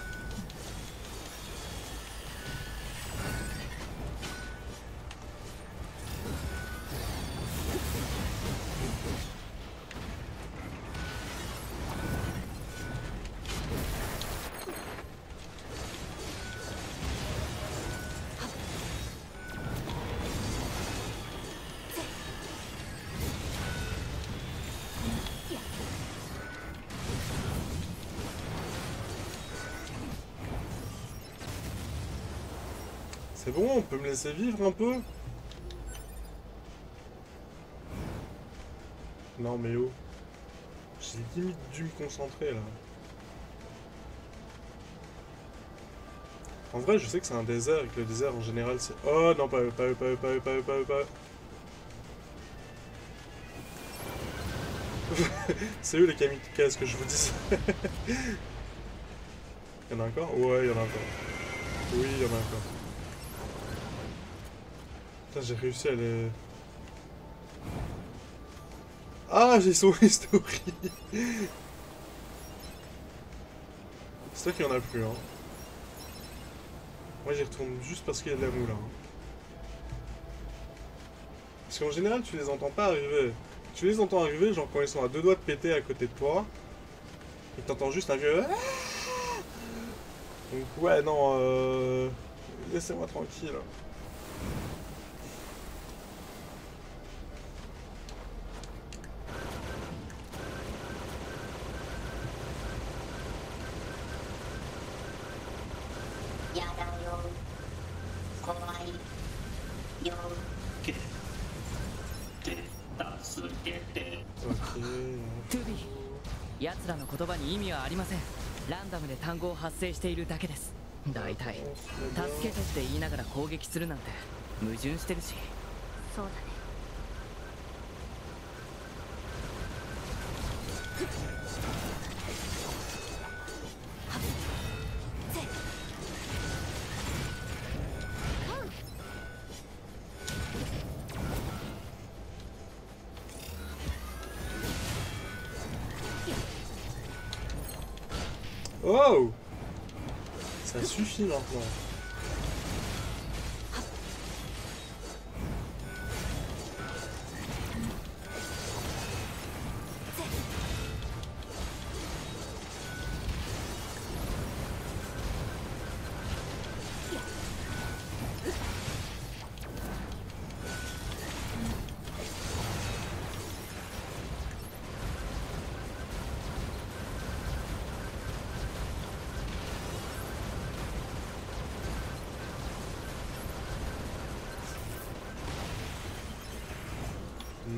C'est bon, on peut me laisser vivre un peu? Non mais oh. J'ai limite dû me concentrer là. En vrai, je sais que c'est un désert et que le désert en général c'est... Oh non, pas eux, pas eux, pas eux, pas eux, pas eux, pas eux, pas eux. C'est eux les kamikazes que je vous dis. Il y en a encore? Ouais, il y en a encore. Oui, il y en a encore. Putain, j'ai réussi à les... Ah, j'ai sauvé Story. C'est toi qu'il y en a plus, hein. Moi, j'y retourne juste parce qu'il y a de la moule, hein. Parce qu'en général, tu les entends pas arriver. Tu les entends arriver, genre quand ils sont à deux doigts de péter à côté de toi. Et t'entends juste un vieux... Donc ouais, non, laissez-moi tranquille. Ok. トゥビー、奴らの言葉に意味はありません。ランダムで単語を発生しているだけです。だいたい助けてって言いながら攻撃するなんて矛盾してるし。そうだね。Oh! Ça suffit maintenant.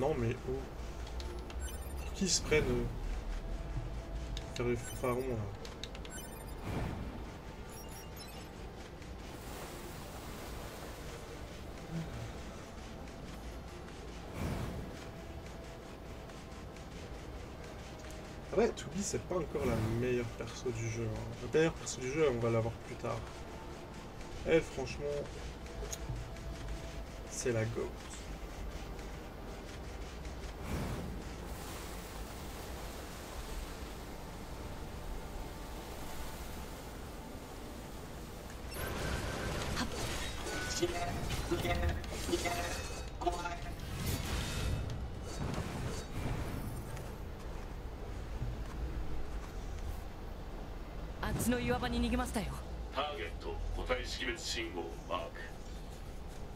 Non mais oh. Pour qui ils se prennent faire les fanfarons là? Ah ouais, To Be c'est pas encore la meilleure perso du jeu. Hein. La meilleure perso du jeu, on va l'avoir plus tard. Elle franchement, c'est la GOAT.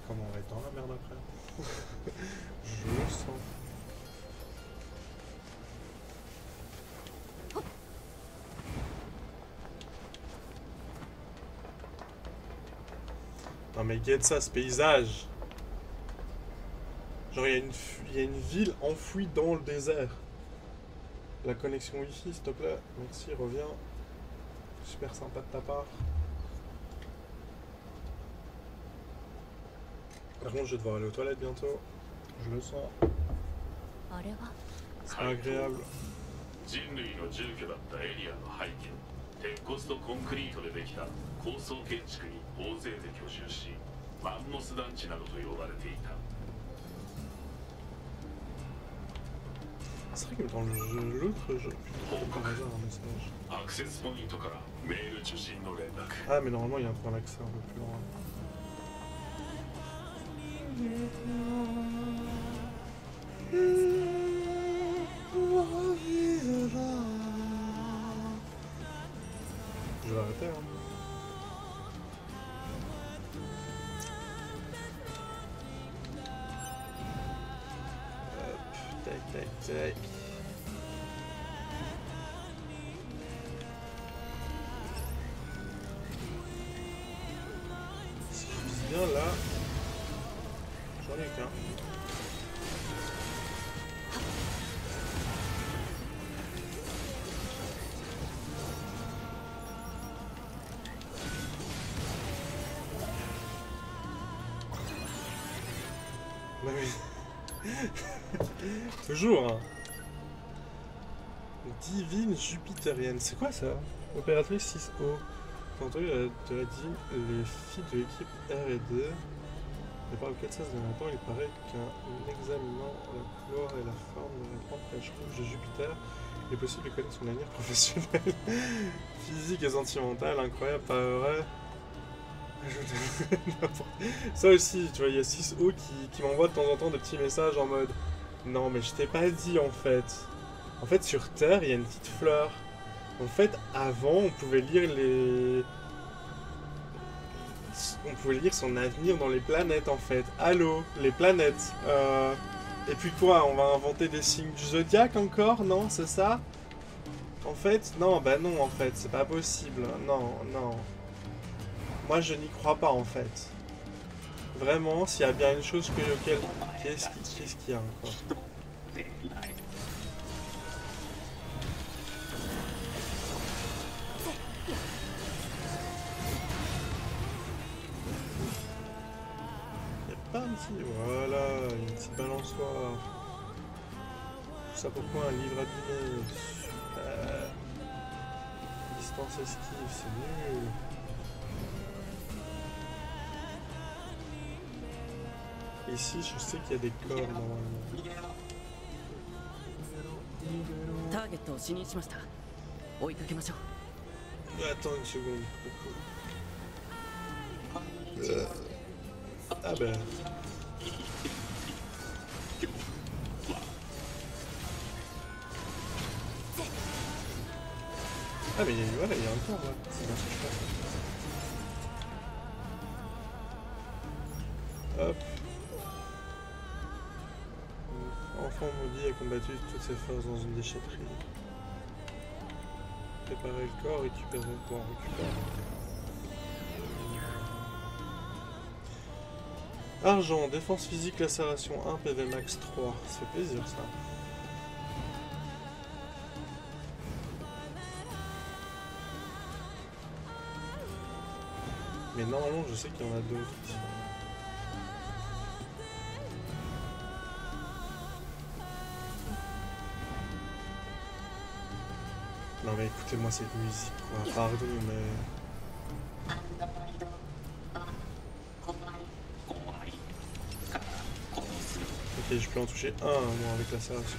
Comment on va être dans la merde après. Je le sens. Non mais get ça, ce paysage. Genre il y a une ville enfouie dans le désert. La connexion wifi s'il te plaît. Merci, reviens. Super sympa de ta part. Par contre je vais devoir aller aux toilettes bientôt. Je le sens. あれは C'est pas agréable. 人類の住居だったエリアの背景、鉄骨とコンクリートでできた高層建築に大勢で居住し、マンモス団地などと呼ばれていた。 C'est vrai que dans le jeu, l'autre jeu, putain, par hasard un message. アクセスポイントからメール受信の連絡。 Ah mais normalement il y a un point d'accès un peu plus loin. Je vais arrêter hein. Hop, tac tac tac. Si je vise bien là, j'en ai qu'un. Bah oui. Toujours. Hein. Divine Jupitérienne. C'est quoi ça? Opératrice 6O. T'as entendu de la dîme, les filles de l'équipe R&D. Mais par le cas de ça, ce dernier temps, il paraît qu'en examinant la couleur et la forme de la grande flèche rouge de Jupiter, il est possible de connaître son avenir professionnel, physique et sentimental. Incroyable, pas vrai? Ça aussi, tu vois, il y a 6O qui m'envoie de temps en temps des petits messages en mode non mais je t'ai pas dit en fait. En fait sur Terre il y a une petite fleur. En fait avant on pouvait lire son avenir dans les planètes en fait. Allô, les planètes. Et puis quoi, on va inventer des signes du zodiaque encore? Non, c'est ça? En fait, non, bah non en fait, c'est pas possible. Non, non. Moi je n'y crois pas en fait. Vraiment, s'il y a bien une chose auquel... Qu'est-ce qu'il y a encore? Il n'y a pas un petit... Voilà, une petite balançoire. Tout ça pourquoi un livre abîmé? Super. Distance esquive, c'est nul. Ici, je sais qu'il y a des corps normalement. ターゲットを視認しました。追いかけましょう。 Attends une seconde. Ah ben. Ah mais voilà, il y a un corps, ouais. C'est bien ce que je pense. Hop. Enfant maudit a combattu toutes ses forces dans une déchetterie. Préparer le corps, récupérer le corps, récupérer. Argent, défense physique, lacération 1, PV max 3. Ça fait plaisir ça. Mais normalement, je sais qu'il y en a d'autres ici. Non mais écoutez-moi cette musique quoi, pardon mais... Ok, je peux en toucher un moi avec la serration.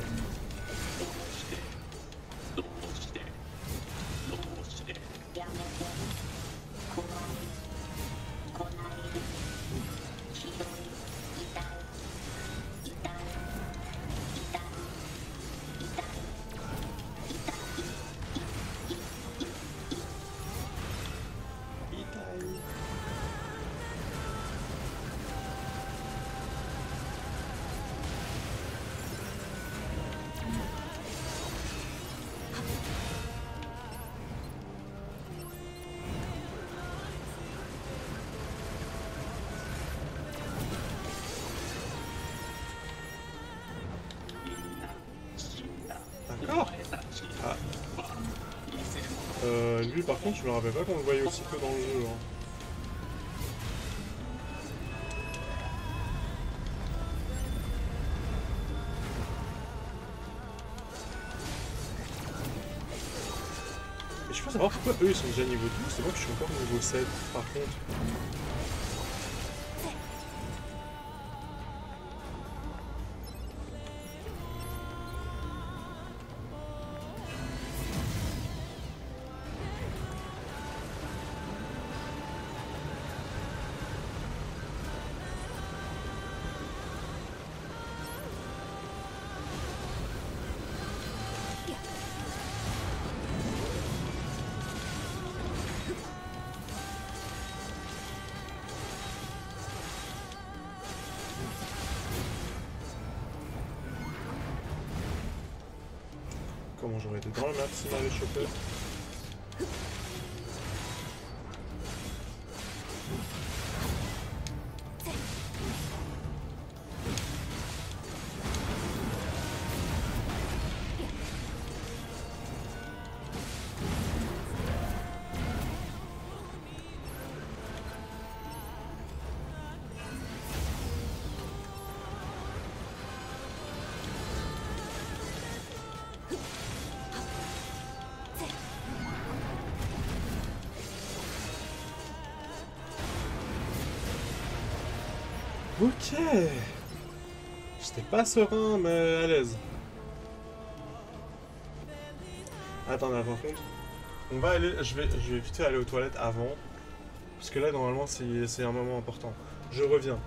Lui, par contre, je me rappelle pas qu'on le voyait aussi peu dans le jeu. Hein. Et je peux savoir pourquoi eux ils sont déjà niveau 12, c'est moi que je suis encore niveau 7 par contre. Comment j'aurais été dans la map s'il m'avait chopé. Ok. J'étais pas serein, mais à l'aise. Attends, par contre, on va aller. Je vais vite fait aller aux toilettes avant. Parce que là, normalement, c'est un moment important. Je reviens.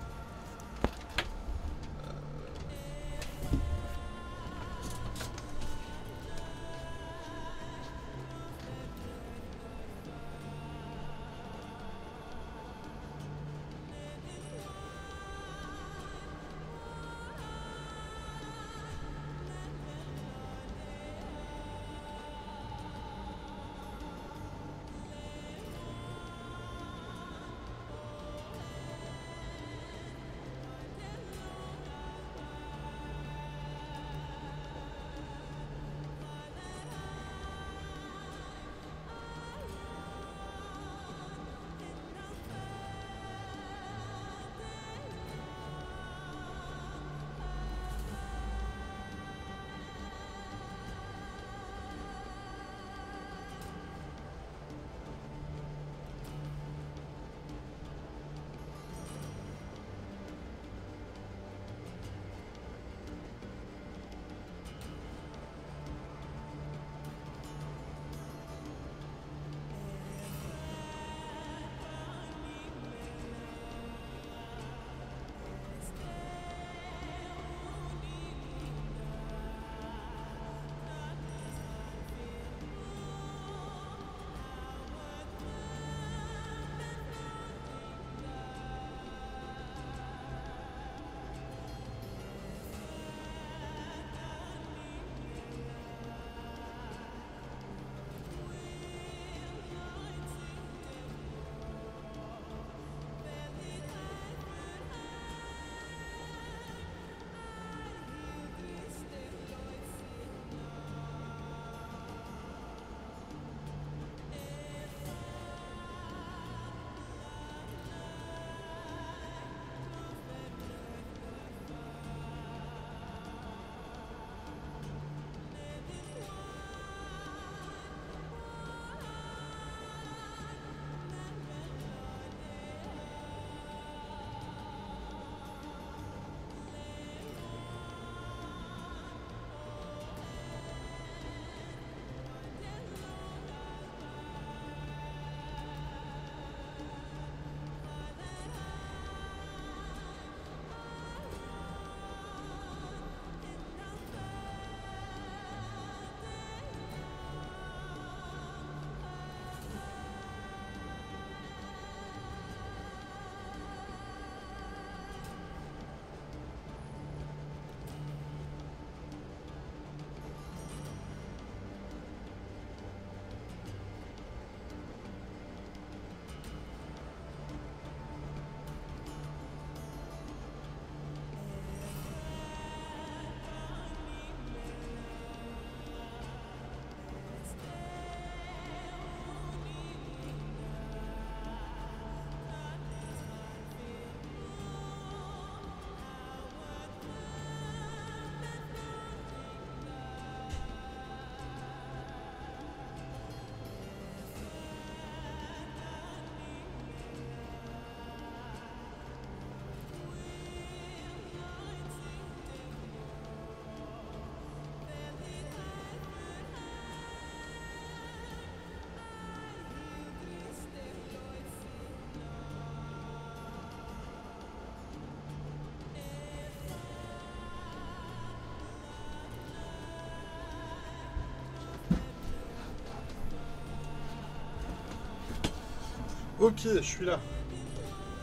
Ok, je suis là.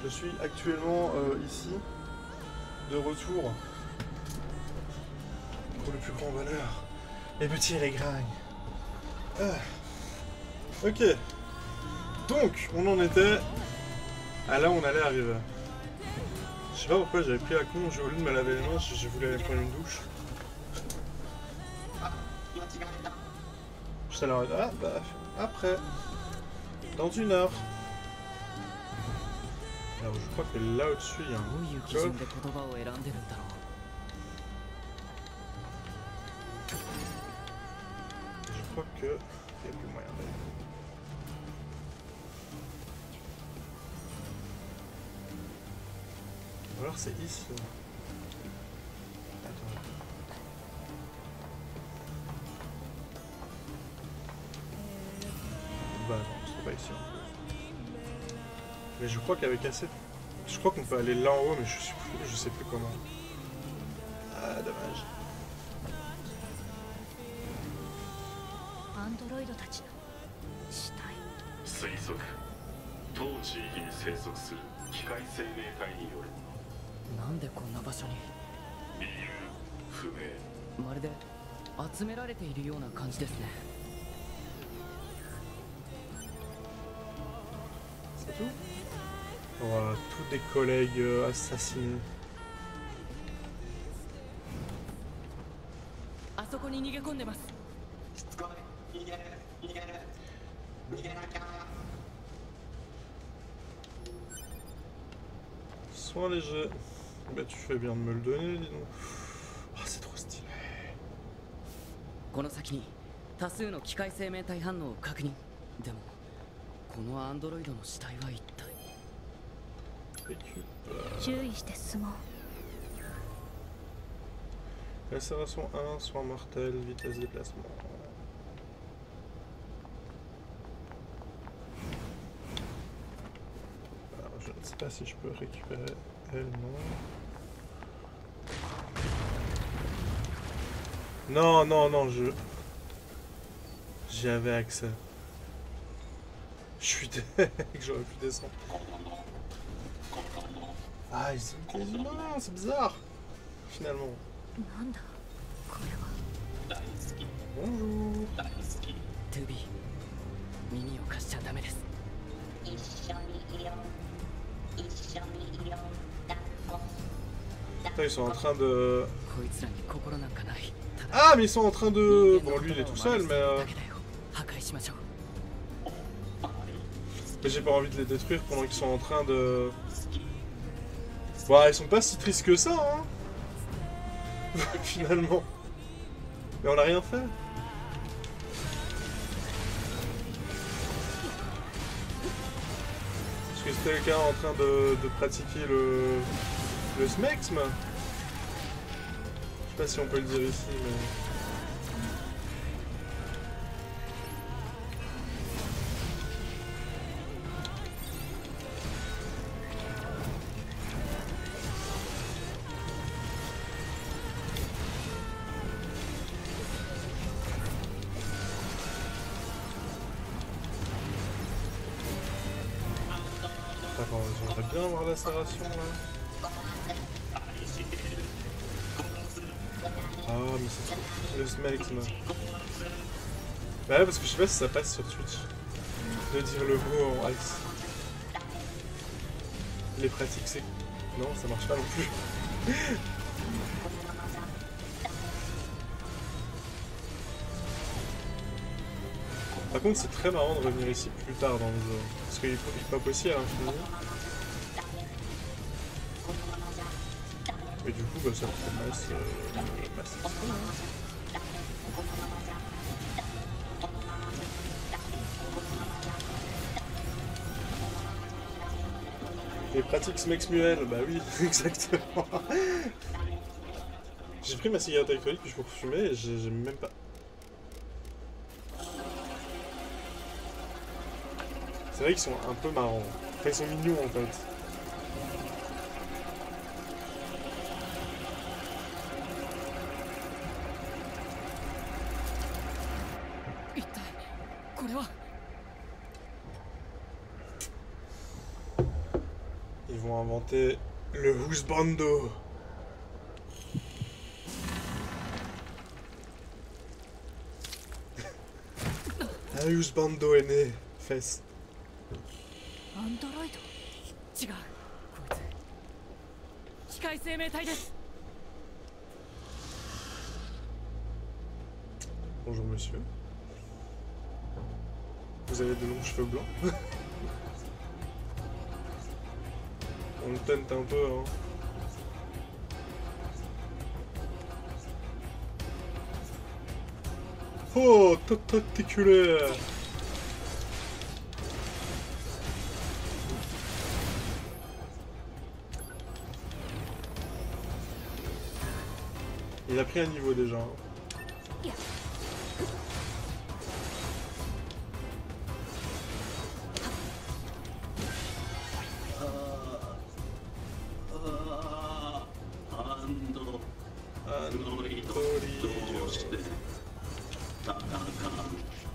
Je suis actuellement ici, de retour pour le plus grand bonheur. Les petits et les gringues. Ok. Donc, on en était à là où on allait arriver. Je sais pas pourquoi j'avais pris la con, au lieu de me laver les mains, je voulais aller prendre une douche. Je t'allais ah bah, après. Dans 1 heure. Alors je crois que là au-dessus il y a どういう基 un 準 coffre. で言葉を選んでるんだろう。 Je crois que il y a plus moyen d'aller. Ou alors c'est ici. Attends. Bah non, c'est pas ici en plus. Mais je crois qu'avec assez... Je crois qu'on peut aller là en haut, mais je sais plus comment. Ah, dommage. アンドロイドたちの死体。推測当地域に生息する機械生命体によるなんでこんな場所に。理由不明。まるで集められているような感じですね。 C'est tout? Oh, tous des collègues assassinés. あそこに逃げ込んでます。 Soin léger. Bah tu fais bien de me le donner, dis donc. Oh, c'est trop stylé. この先に多数の機械生命体反応を確認。でもこのアンドロイドの死体は一体。 Récup. 注意して進もう。 Lacération 1, soin mortel, vitesse déplacement. Alors, je ne sais pas si je peux récupérer elle, non. Non, non, non, j'y avais accès. Je suis deg, j'aurais pu descendre. Ah, ils sont des humains, c'est bizarre. Finalement. なんだこれは。 Bonjour. トゥビー、耳を貸しちゃダメです。 Putain, ils sont en train de... こいつらに心なんかない。 Ah, mais ils sont en train de... Bon, lui, il est tout seul, mais... 破壊しましょう。 Mais j'ai pas envie de les détruire pendant qu'ils sont en train de... Bon, ils sont pas si tristes que ça, hein. Finalement. Mais on a rien fait. Est-ce que c'était quelqu'un en train de pratiquer le smexm? Je sais pas si on peut le dire ici, mais... Attends, j'aimerais bien avoir la serration là. Ah, mais c'est trop... le smexm. Bah ouais, parce que je sais pas si ça passe sur Twitch. De dire le mot en ice. Les pratiques, c'est... Non, ça marche pas non plus. Par contre, c'est très marrant de revenir ici plus tard dans le jeu. Parce qu'il pop aussi à l'infini. Et du coup, bah, ça promesse les pratiques smexmuelles, bah oui, exactement. J'ai pris ma cigarette électronique puis je peux fumer et j'ai même pas... C'est vrai qu'ils sont un peu marrants. Enfin, ils sont mignons en fait. Ils vont inventer le husbando. Un husbando est né. Fesse. アンドロイド。違う、こいつ機械生命体です。 Bonjour monsieur. Vous avez de longs cheveux blancs. On le tente un peu, hein. Oh, tentaculaire. Il a pris un niveau déjà. Hein.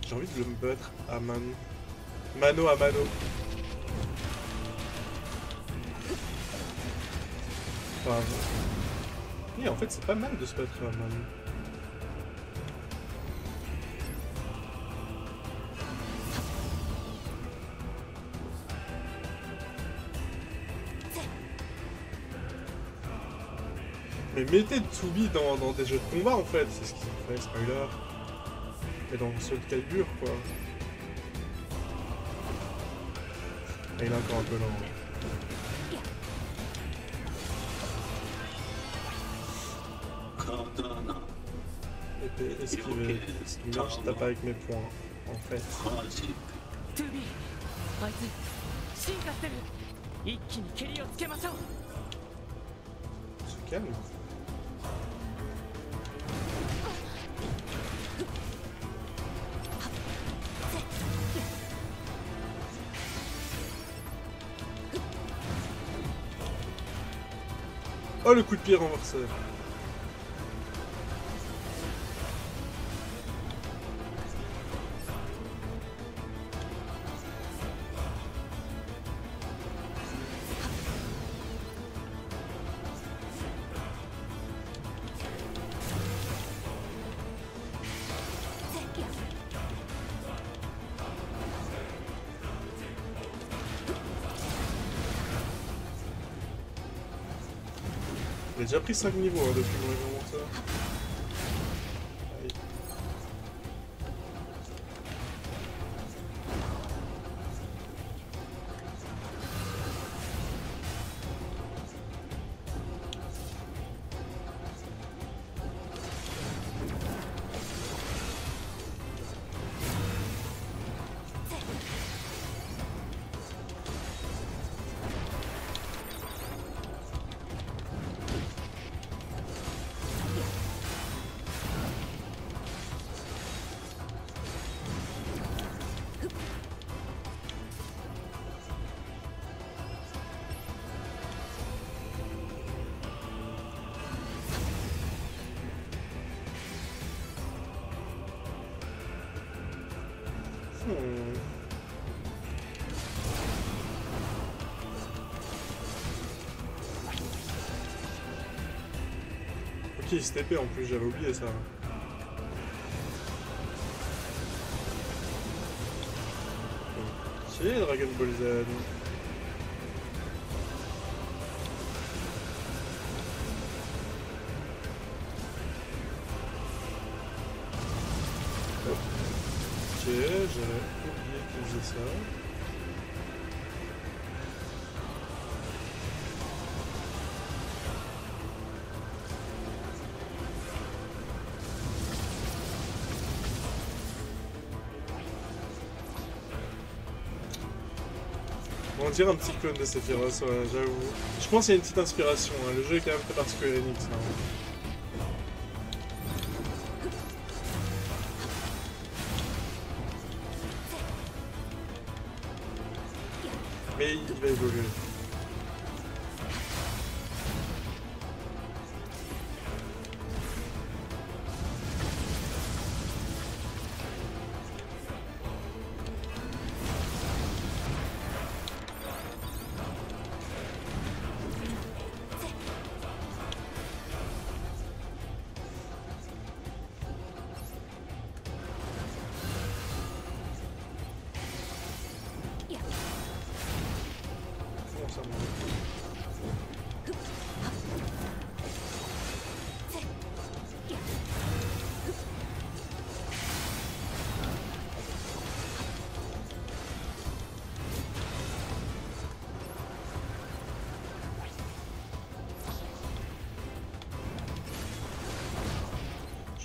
J'ai envie de le battre à mano. Mano à mano. Enfin, oui, en fait, c'est pas mal de se battre à mano. Mais mettez Tsubi dans des jeux de combat en fait, c'est ce qu'ils ont fait, spoiler. Et dans Soul Calibur quoi. Et il est encore un peu lent. Épée, esquiver. Merde, je tape avec mes poings, en fait. Tsubi, あいつ進化してる。一気に蹴りをつけましょう。 Se calme. Oh, le coup de pied renversé. J'ai déjà pris 5 niveaux hein, depuis que j'ai commencé. Aïe. Ok, il se TP en plus, j'avais oublié ça. Ok, Dragon Ball Z. Ok, j'avais oublié qu'il faisait ça. On dirait un petit clone de Sephiroth, ouais, j'avoue. Je pense qu'il y a une petite inspiration, hein. Le jeu est quand même très particulier Enix. Hein. Mais il va évoluer.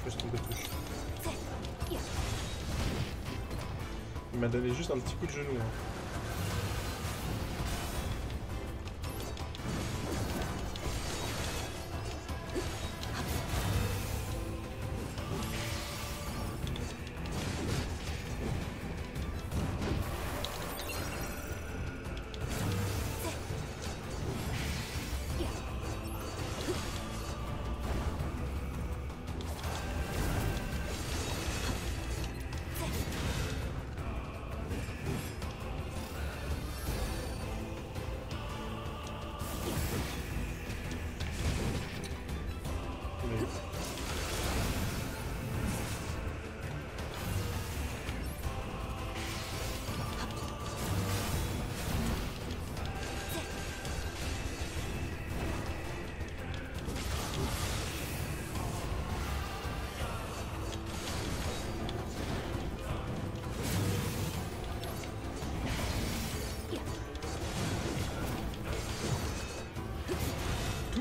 me suis trompé de touche. Il m'a donné juste un petit coup de genou. Hein.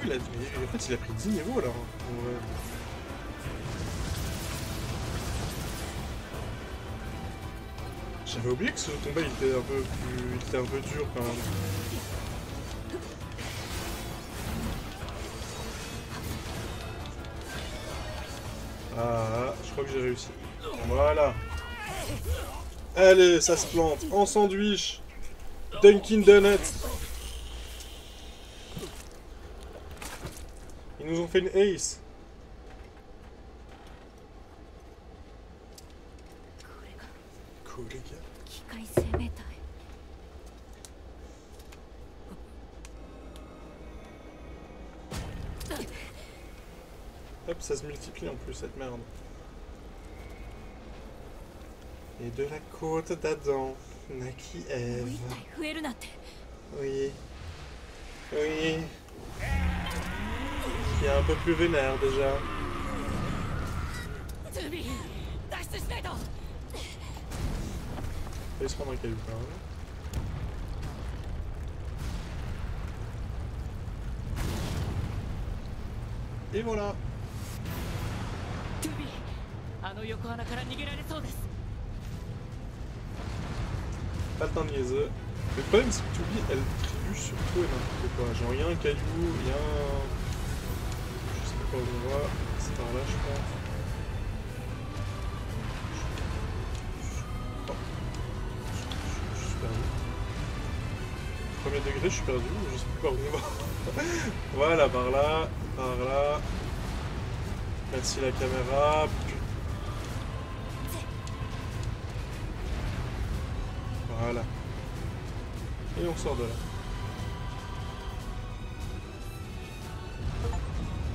En fait, il a pris 10 niveaux là. Ouais. J'avais oublié que ce combat il était un peu plus. Il était un peu dur quand même. Ah, je crois que j'ai réussi. Voilà. Allez, ça se plante. En sandwich. Dunkin' Donuts. Ils nous ont fait une ace. Cool les gars. Hop, ça se multiplie en plus cette merde. Et de la côte d'Adam, Naki Eve. Oui. Oui. Qui est un peu plus vénère déjà. Il se prendre un caillou quand même. Et voilà. Pas le temps de niaiser. Le problème c'est que Tubi elle tribue sur tout et n'importe quoi. Genre il y a un caillou, il y a un... Je sais pas quoi on voit. C'est par là je pense. Oh. Je suis perdu. Premier degré je suis perdu, je sais plus par où on va. Voilà, par là, par là. Merci la caméra. Voilà. Et on sort de là.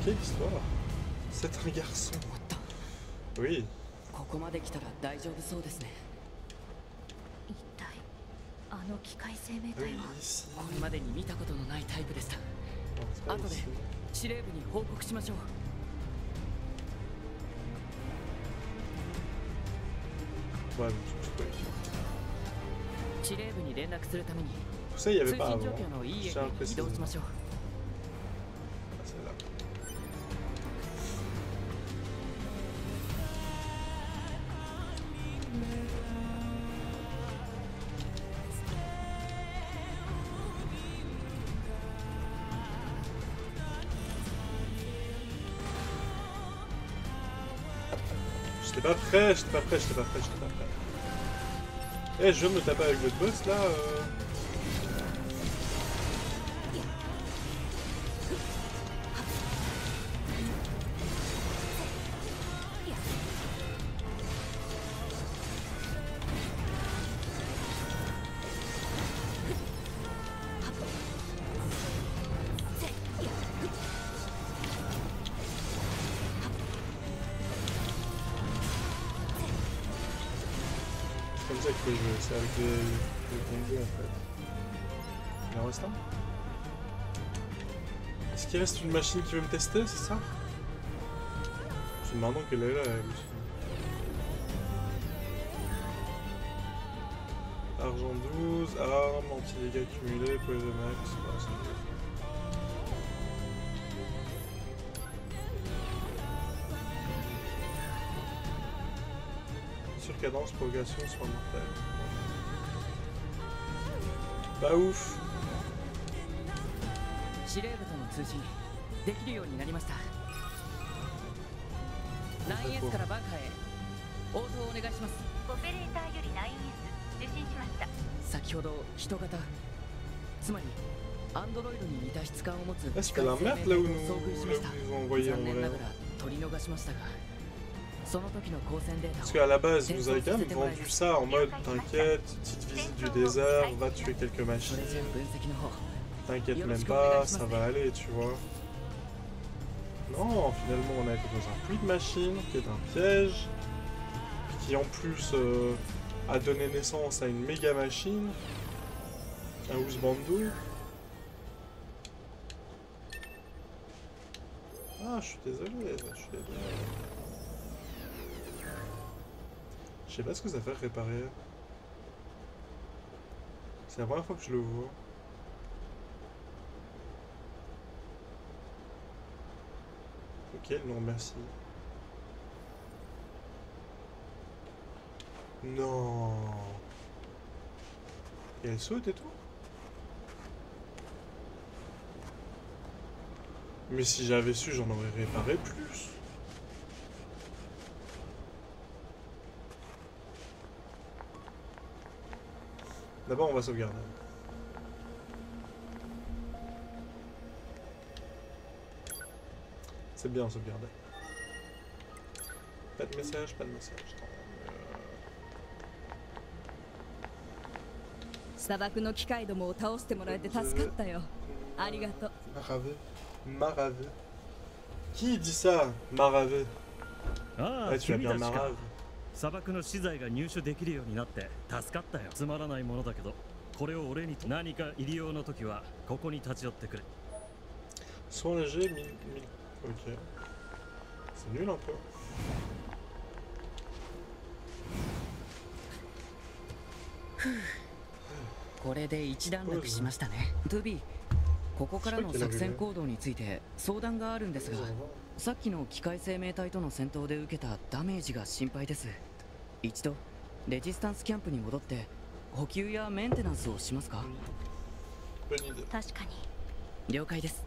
Quelle histoire. C'est un garçon. Oui. Oui, ici. Non, c'est pas ici. Ouais, je peux ici. Tout ça, il n'y avait pas avant. J'ai l'impression. Ah, c'est là. J'étais pas prêt. Eh, je veux me taper avec votre boss là. C'est comme ça qu'il faut jouer, c'est avec les combos en fait. Il en reste un? Est-ce qu'il reste une machine qui veut me tester, c'est ça? Je me demande qu'elle est là, elle aussi. Argent 12, armes, anti-dégâts cumulés, poison max. Ah, c'est bien. cadence progression sur mortel. Pas ouf. 司令部との通信できるようになりました。9S からバンカーへ応答お願いします。オペレーターより 9S 受信しました。先ほど人型、つまりアンドロイドに似た質感を持つ Est-ce 機 que 械 la 生 merde 命 là où 体 nous, と遭遇しま là し où た。 ils ont envoyé en 残念な vrai? がら取り逃しましたが、その時の光線データ Parce を qu'à la base, vous avez quand même vendu ça en mode t'inquiète, petite visite du désert, va tuer quelques そ machines, れじゃ分析の方 t'inquiète même pas, ça va aller, tu vois. Non, finalement on a été dans un puits de machines, qui est un piège, qui en plus a donné naissance à une méga machine, un Ouzbandou. Ah, je suis désolé, je suis désolé. Je sais pas ce que ça fait réparer. C'est la première fois que je le vois. Ok, non, merci. Non. Et elle saute et tout? Mais si j'avais su, j'en aurais réparé plus. D'abord, on va sauvegarder. C'est bien sauvegarder. Pas de message, pas de message. 砂漠の機械どもを倒してもらえて助かったよ。ありがとう。Maraveux. Maraveux. Qui dit ça? Maraveux. あ Ah, あ、 tu as 君 bien たちか。 Maraveux. 砂漠の資材が入手できるようになって助かったよ。つまらないものだけど、これを俺にと何か入り用の時はここに立ち寄ってくれ。 Soin léger, 1000. Ok. C'est nul un peu. これで一段落しましたね。トゥビー、ここからの作戦行動について相談があるんですが、さっきの機械生命体との戦闘で受けたダメージが心配です。一度レジスタンスキャンプに戻って補給やメンテナンスをしますか？ Bonne idée. 確かに。了解です。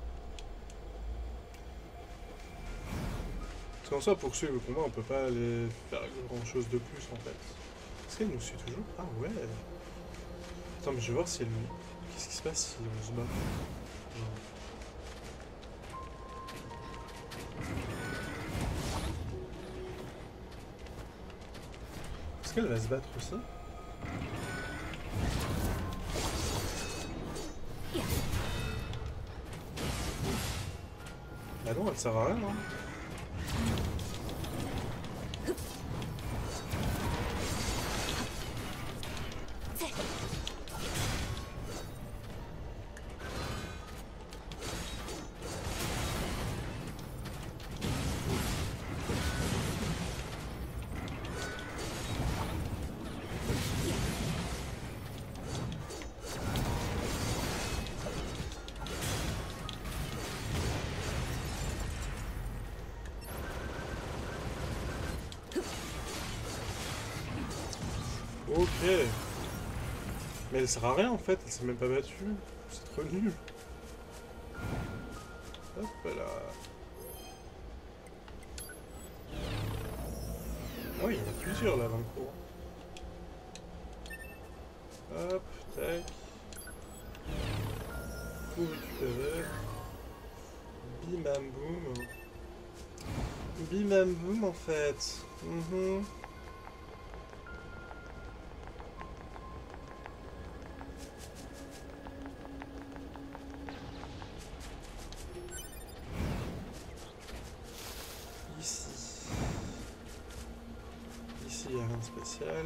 Parce qu'en soi, poursuivre le combat, on peut pas aller faire grand chose de plus en fait. Est-ce qu'elle nous suit toujours? Ah ouais. Attends, mais je vais voir si elle nous... Qu'est-ce qui se passe si on se bat? Non. Est-ce qu'elle va se battre aussi? Ah non, elle sert à rien, hein. Ok. Mais elle sert à rien en fait, elle s'est même pas battue. C'est trop nul. Hop là. Oh, il y en a plusieurs là dans le cours. Hop, tac. Tout récupérer. Bim bam boum. Bim bam boum en fait. Ici, il n'y a rien de spécial.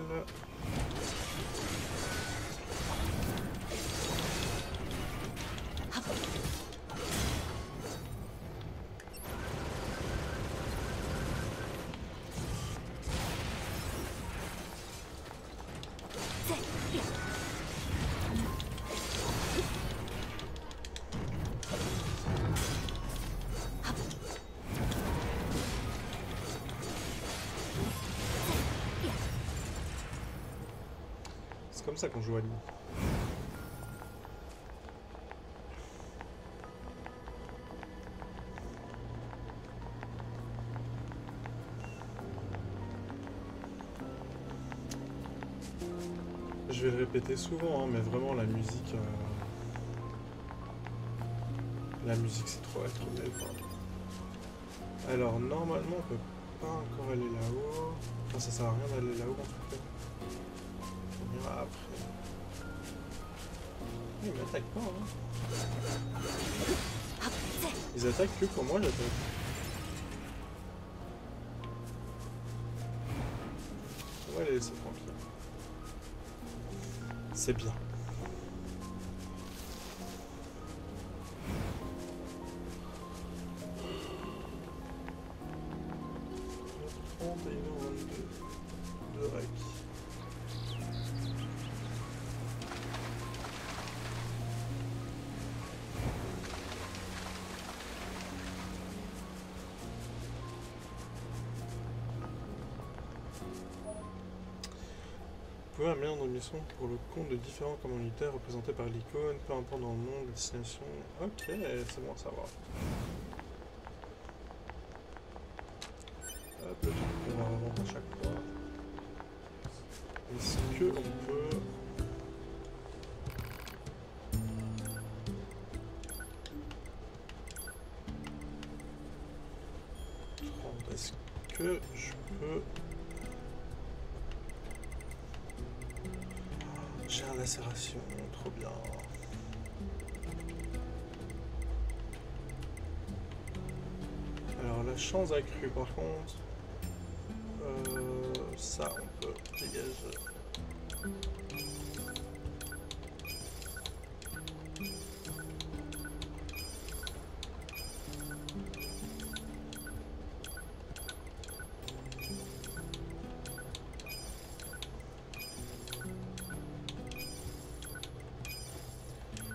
comme ça qu'on joue à nuit. Je vais le répéter souvent, hein, mais vraiment la musique c'est trop belle. Alors normalement on peut pas encore aller là-haut. Enfin ça sert à rien d'aller là-haut en tout cas. On ira après. Ils m'attaquent pas, hein. Ils attaquent que quand moi j'attaque. On va les laisser tranquilles. C'est bien. De rec. Vous pouvez amener une mission pour le compte de différents commanditaires représentés par l'icône, peu importe dans le monde, la destination. Ok, c'est bon à savoir. Hop, le truc qu'on va revendre à chaque fois. Est-ce que on peut... Est-ce que je peux... J'ai un lacération, trop bien. Alors la chance accrue par contre, ça on peut dégager.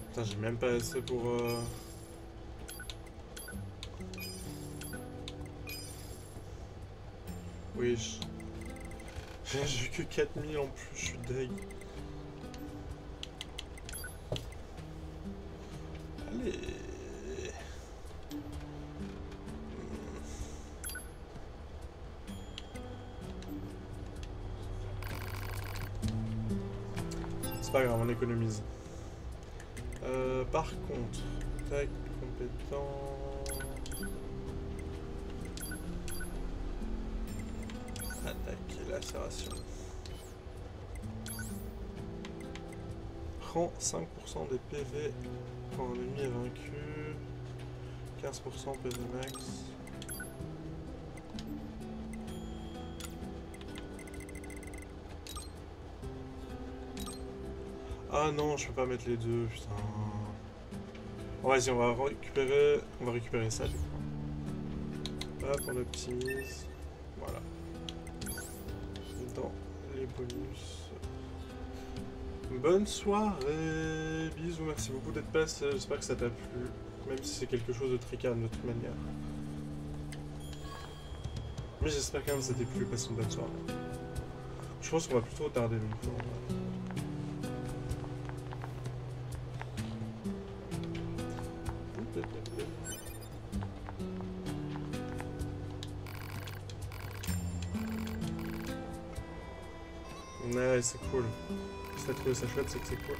Putain, j'ai même pas assez pour... Oui, j'ai que 4000 en plus, je suis deg. Allez. C'est pas grave, on économise. Par contre, tac, compétent... Attaque et lacération. Prend 5% des PV quand un ennemi est vaincu. 15% PV max. Ah non, je peux pas mettre les deux, putain. Bon, vas-y, on va récupérer ça du coup. Hop, on optimise. Voilà. Dans les bonus. Bonne soirée. Bisous, merci beaucoup d'être passé. J'espère que ça t'a plu. Même si c'est quelque chose de tricard de toute manière. Mais j'espère quand même que ça t'a plu. Passe une bonne soirée. Je pense qu'on va plutôt tarder une fois. Ouais, c'est cool. Si t'as trouvé ça chouette, c'est que c'est cool.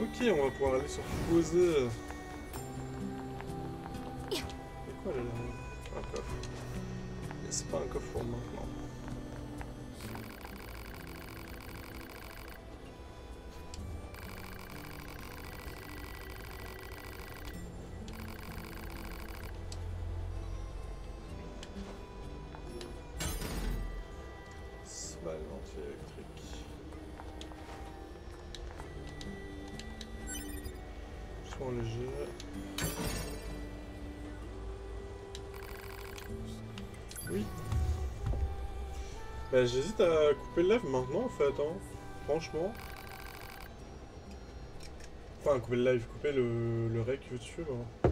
Ok, on va pouvoir aller se reposer. C'est quoi là? Un coffre. Mais c'est pas un coffre pour maintenant. Électrique. Soin léger. Oui. Bah j'hésite à couper le live maintenant en fait, hein. Franchement. Enfin couper le live, couper le rec YouTube. Hein.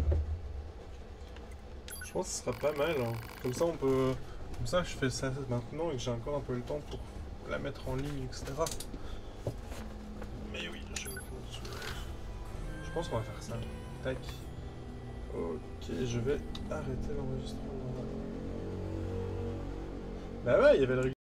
Je pense que ce sera pas mal. Hein. Comme ça on peut comme ça je fais ça maintenant et que j'ai encore un peu le temps pour la mettre en ligne, etc. Mais oui, je pense qu'on va faire ça. Tac. Ok, je vais arrêter l'enregistrement. Bah ouais, il y avait le